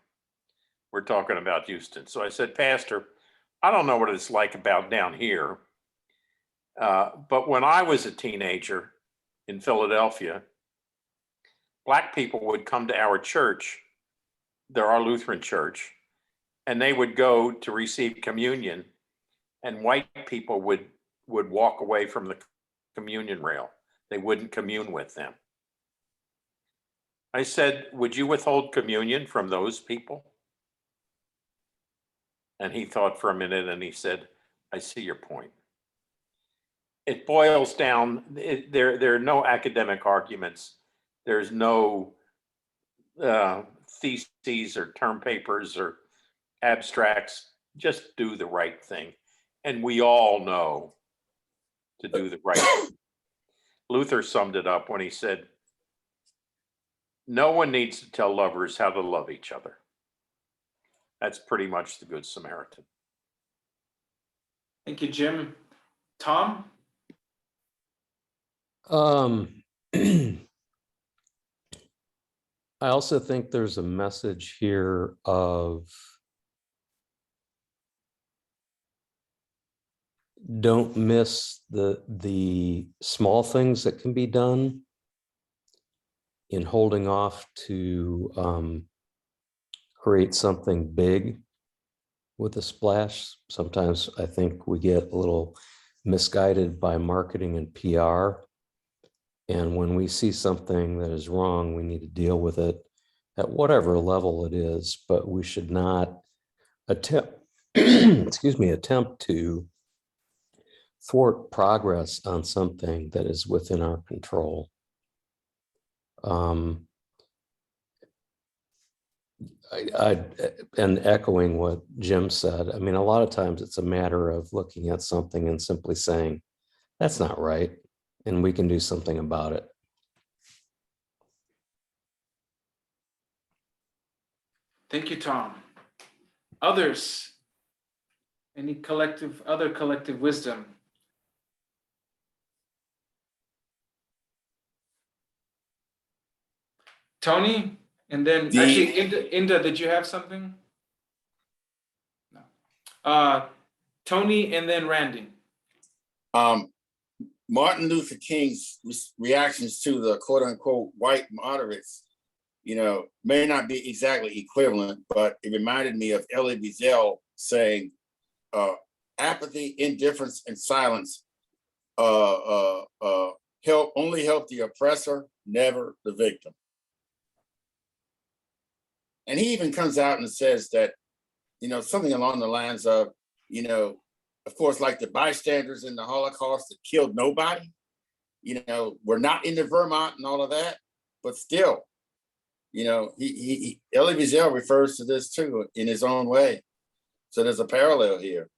We're talking about Houston. So I said, Pastor, I don't know what it's like about down here. But when I was a teenager in Philadelphia, Black people would come to our church, our Lutheran church, and they would go to receive communion, and white people would walk away from the communion rail. They wouldn't commune with them. I said, would you withhold communion from those people? And he thought for a minute and he said, I see your point. It boils down, there are no academic arguments. There's no theses or term papers or abstracts. Just do the right thing. And we all know to do the right thing. Luther summed it up when he said, no one needs to tell lovers how to love each other. That's pretty much the Good Samaritan. Thank you, Jim. Tom? I also think there's a message here of don't miss the small things that can be done in holding off to create something big with a splash. Sometimes I think we get a little misguided by marketing and PR. And when we see something that is wrong, we need to deal with it at whatever level it is, but we should not attempt, attempt to thwart progress on something that is within our control. And echoing what Jim said, I mean, a lot of times it's a matter of looking at something and simply saying, that's not right, and we can do something about it. Thank you, Tom. Others? Any other collective wisdom? Tony? And then actually, Inda, did you have something? No. Tony and then Randy. Martin Luther King's reactions to the quote unquote white moderates, may not be exactly equivalent, but it reminded me of Elie Wiesel saying, apathy, indifference, and silence only help the oppressor, never the victim. And he even comes out and says that, something along the lines of, of course, like the bystanders in the Holocaust that killed nobody, we're not into Vermont and all of that, but still, Elie Wiesel refers to this too in his own way. So there's a parallel here.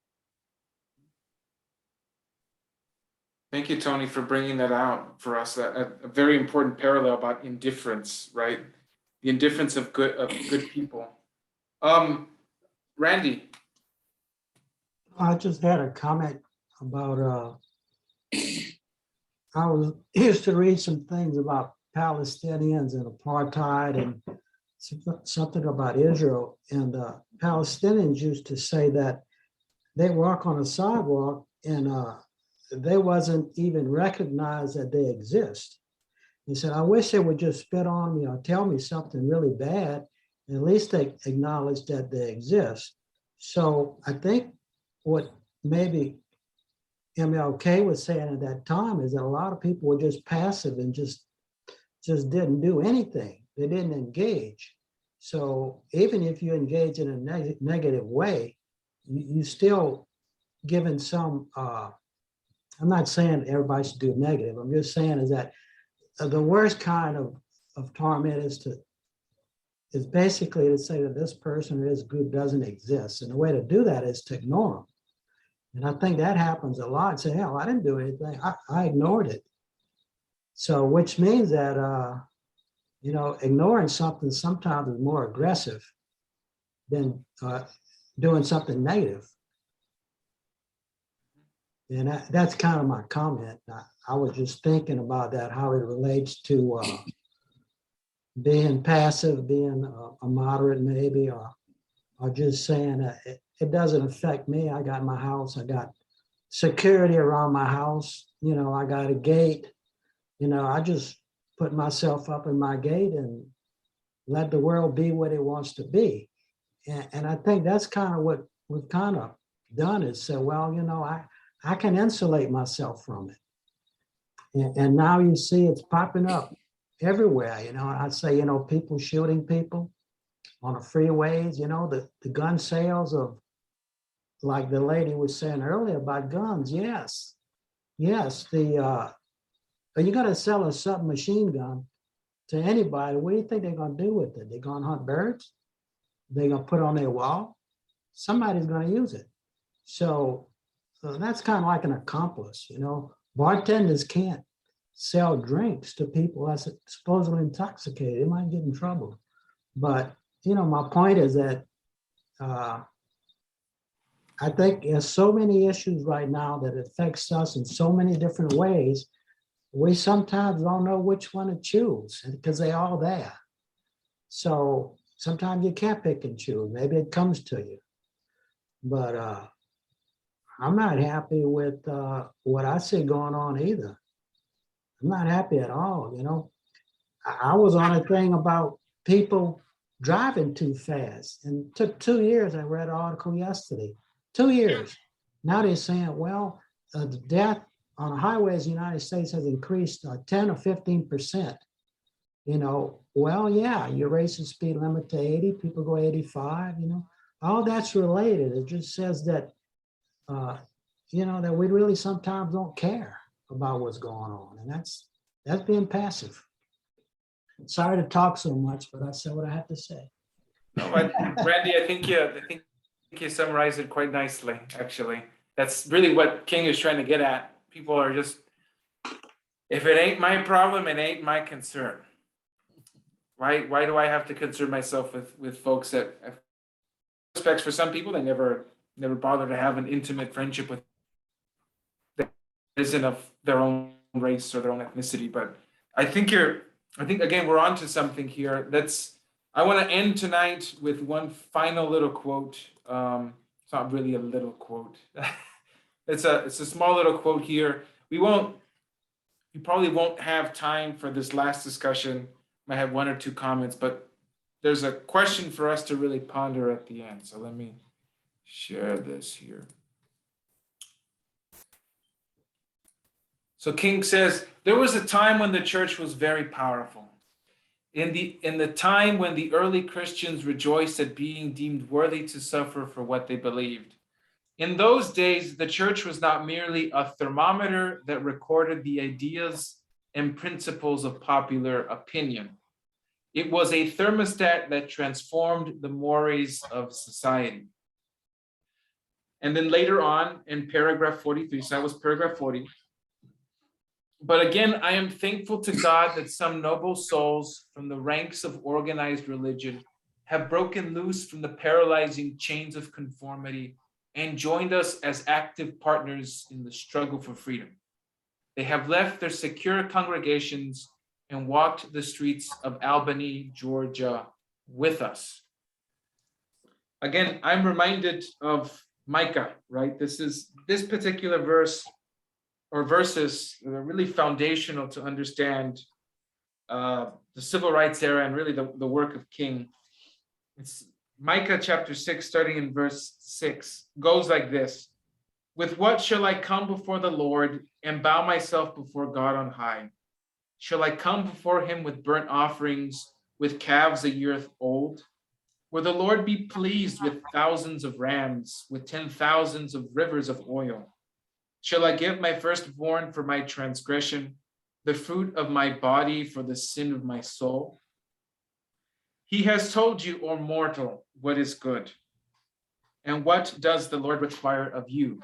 Thank you, Tony, for bringing that out for us. A very important parallel about indifference, right? The indifference of good people. Randy. I just had a comment about, I used to read some things about Palestinians and apartheid and something about Israel. And Palestinians used to say that they walk on a sidewalk and they wasn't even recognized that they exist. He said, I wish they would just spit on me or tell me something really bad. And at least they acknowledge that they exist. So I think what maybe MLK was saying at that time is that a lot of people were just passive and just just didn't do anything. They didn't engage. So even if you engage in a negative way, you still given some, I'm not saying everybody should do negative. I'm just saying is that the worst kind of torment is basically to say that this person or this group doesn't exist. And the way to do that is to ignore them. And I think that happens a lot. Say, hell, I didn't do anything. I ignored it. So, which means that, ignoring something sometimes is more aggressive than doing something negative. And that's kind of my comment. I was just thinking about that, how it relates to being passive, being a moderate maybe, or just saying it doesn't affect me. I got my house, I got security around my house, I got a gate, I just put myself up in my gate and let the world be what it wants to be. And I think that's kind of what we've kind of done is say, well, I can insulate myself from it. And now you see it's popping up everywhere. I say, people shooting people on the freeways, the gun sales of, like the lady was saying earlier about guns. Yes, but you got to sell a submachine gun to anybody. What do you think they're going to do with it? They're going to hunt birds? They're going to put it on their wall? Somebody's going to use it. So that's kind of like an accomplice, Bartenders can't sell drinks to people that's supposedly intoxicated. They might get in trouble. But, my point is that I think there's so many issues right now that affects us in so many different ways. We sometimes don't know which one to choose because they're all there. So sometimes you can't pick and choose. Maybe it comes to you. But I'm not happy with what I see going on either. I'm not happy at all. I was on a thing about people driving too fast, and it took 2 years. I read an article yesterday. 2 years. Now they're saying, well, the death on the highways in the United States has increased 10 or 15%. Well, yeah, you raise the speed limit to 80, people go 85, all that's related. It just says that, that we really sometimes don't care about what's going on. And that's being passive. Sorry to talk so much, but I said what I have to say. No, but Randy, I think you summarized it quite nicely, actually. That's really what King is trying to get at. People are just, if it ain't my problem, it ain't my concern. Right? Why do I have to concern myself with folks that have respects for some people? They never bother to have an intimate friendship with that isn't of their own race or their own ethnicity. But I think again, we're on to something here. I want to end tonight with one final little quote. It's not really a little quote. It's a small little quote here. We probably won't have time for this last discussion. Might have one or two comments, but there's a question for us to really ponder at the end. So let me share this here. So King says, there was a time when the church was very powerful. In the time when the early Christians rejoiced at being deemed worthy to suffer for what they believed. In those days, the church was not merely a thermometer that recorded the ideas and principles of popular opinion. It was a thermostat that transformed the mores of society. And then later on in paragraph 43, so that was paragraph 40. But again, I am thankful to God that some noble souls from the ranks of organized religion have broken loose from the paralyzing chains of conformity and joined us as active partners in the struggle for freedom. They have left their secure congregations and walked the streets of Albany, Georgia with us. Again, I'm reminded of Micah, right? This particular verse or verses are really foundational to understand the civil rights era and really the work of King. It's Micah Chapter 6, starting in verse 6, goes like this. With what shall I come before the Lord and bow myself before God on high? Shall I come before him with burnt offerings, with calves a year old? Will the Lord be pleased with thousands of rams, with 10,000s of rivers of oil? Shall I give my firstborn for my transgression, the fruit of my body for the sin of my soul? He has told you, O mortal, what is good. And what does the Lord require of you?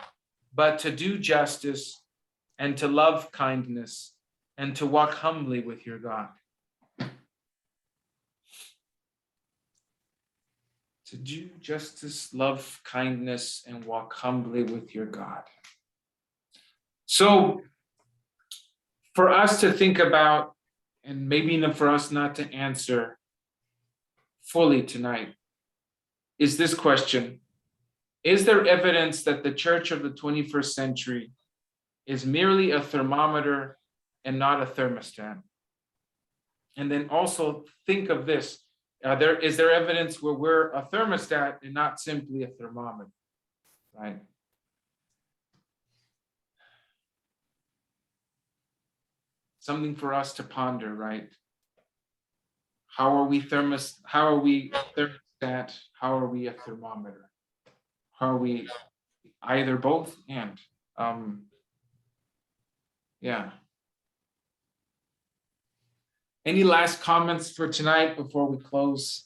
But to do justice and to love kindness and to walk humbly with your God. To do justice, love kindness, and walk humbly with your God. So for us to think about, and maybe for us not to answer fully tonight, is this question: is there evidence that the church of the 21st century is merely a thermometer and not a thermostat? And then also think of this: is there evidence where we're a thermostat and not simply a thermometer, right? Something for us to ponder, right? How are we thermostat? How are we a thermometer? How are we either both and? Yeah. Any last comments for tonight before we close?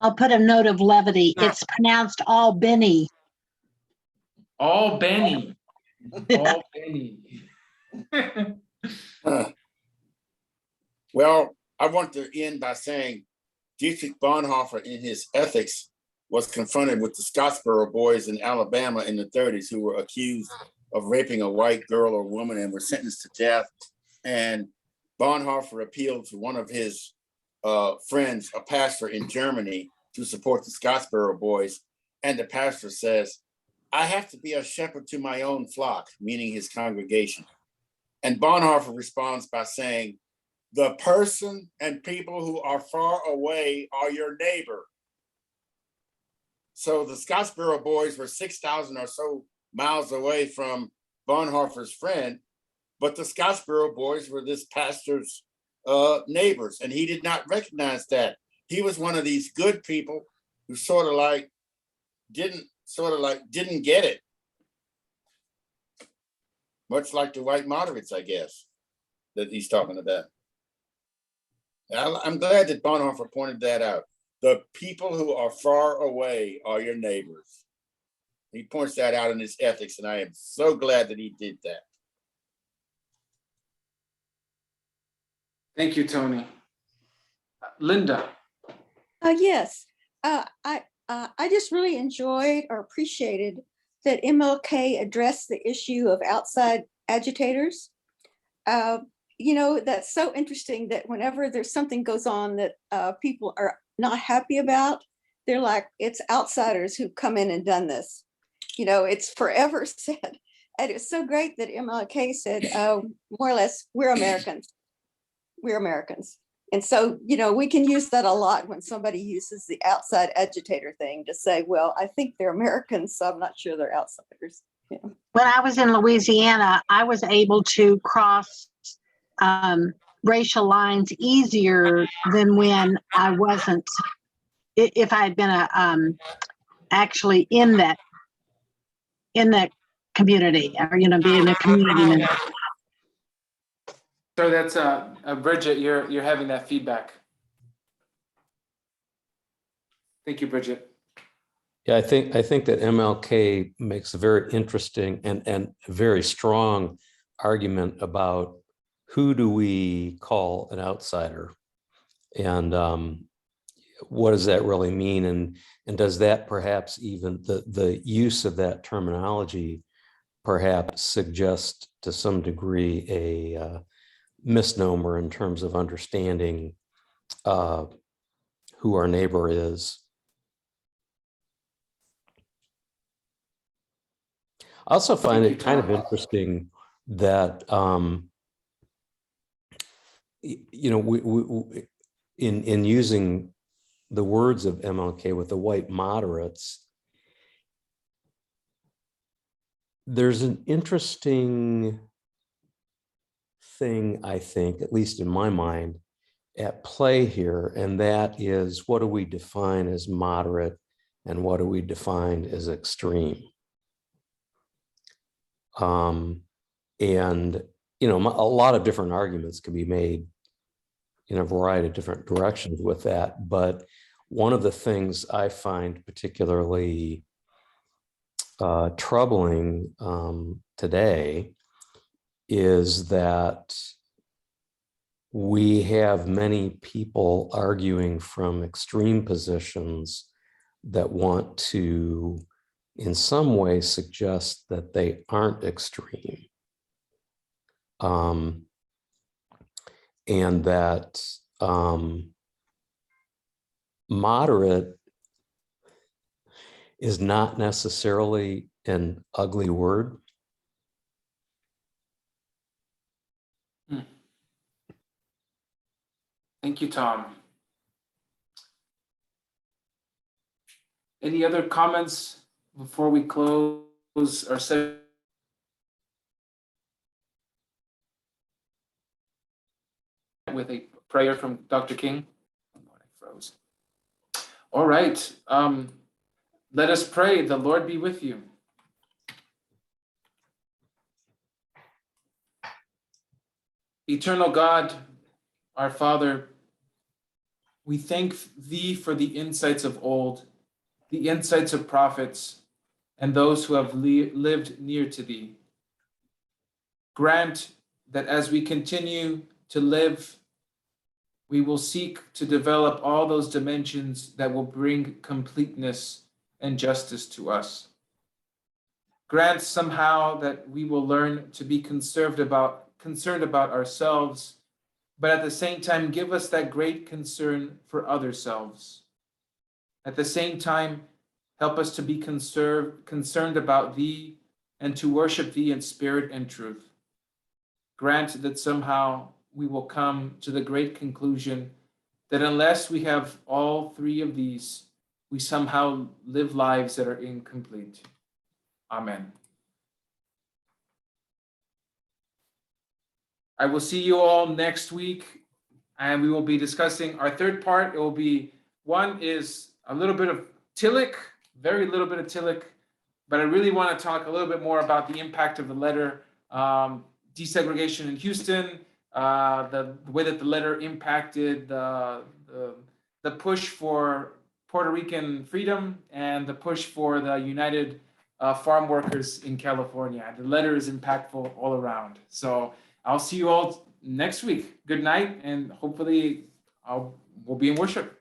I'll put a note of levity. It's pronounced Albany. Albany. Albany. Well, I want to end by saying Dietrich Bonhoeffer in his Ethics was confronted with the Scottsboro boys in Alabama in the 30s who were accused of raping a white girl or woman and were sentenced to death. And Bonhoeffer appealed to one of his friends, a pastor in Germany, to support the Scottsboro boys. And the pastor says, I have to be a shepherd to my own flock, meaning his congregation. And Bonhoeffer responds by saying, the person and people who are far away are your neighbor. So the Scottsboro boys were 6,000 or so miles away from Bonhoeffer's friend, but the Scottsboro boys were this pastor's neighbors, and he did not recognize that. He was one of these good people who didn't get it. Much like the white moderates, I guess, that he's talking about. I'm glad that Bonhoeffer pointed that out. The people who are far away are your neighbors. He points that out in his Ethics, and I am so glad that he did that. Thank you, Tony. Linda. Yes, I just really enjoyed or appreciated that MLK addressed the issue of outside agitators. That's so interesting that whenever there's something goes on that people are not happy about, they're like, it's outsiders who come in and done this. It's forever said. And it's so great that MLK said, more or less, we're Americans. We're Americans. And so, we can use that a lot when somebody uses the outside agitator thing to say, well, I think they're Americans, so I'm not sure they're outsiders. Yeah. When I was in Louisiana, I was able to cross racial lines easier than when I wasn't, if I had been actually in that community, or being a community member. So that's Bridget, you're having that feedback. Thank you, Bridget. Yeah, I think that MLK makes a very interesting and very strong argument about who do we call an outsider, and what does that really mean, and does that perhaps even the use of that terminology perhaps suggest to some degree a misnomer in terms of understanding who our neighbor is. I also find it kind of interesting that we in using the words of MLK with the white moderates, there's an interesting thing, I think, at least in my mind, at play here, and that is, what do we define as moderate and what do we define as extreme? And, you know, a lot of different arguments can be made in a variety of different directions with that. But one of the things I find particularly troubling today is that we have many people arguing from extreme positions that want to, in some way, suggest that they aren't extreme. And that moderate is not necessarily an ugly word. Thank you, Tom. Any other comments before we close our session? With a prayer from Dr. King. Oh, I froze. All right. Let us pray. The Lord be with you. Eternal God, our Father, we thank thee for the insights of old, the insights of prophets, and those who have lived near to thee. Grant that as we continue to live, we will seek to develop all those dimensions that will bring completeness and justice to us. Grant somehow that we will learn to be concerned about ourselves, but at the same time, give us that great concern for other selves. At the same time, help us to be concerned about thee and to worship thee in spirit and truth. Grant that somehow we will come to the great conclusion that unless we have all three of these, we somehow live lives that are incomplete. Amen. I will see you all next week, and we will be discussing our third part. It will be, one is a little bit of Tillich, very little bit of Tillich, but I really want to talk a little bit more about the impact of the letter, desegregation in Houston, the way that the letter impacted the push for Puerto Rican freedom and the push for the United Farm Workers in California. The letter is impactful all around. So I'll see you all next week. Good night, and hopefully we'll be in worship.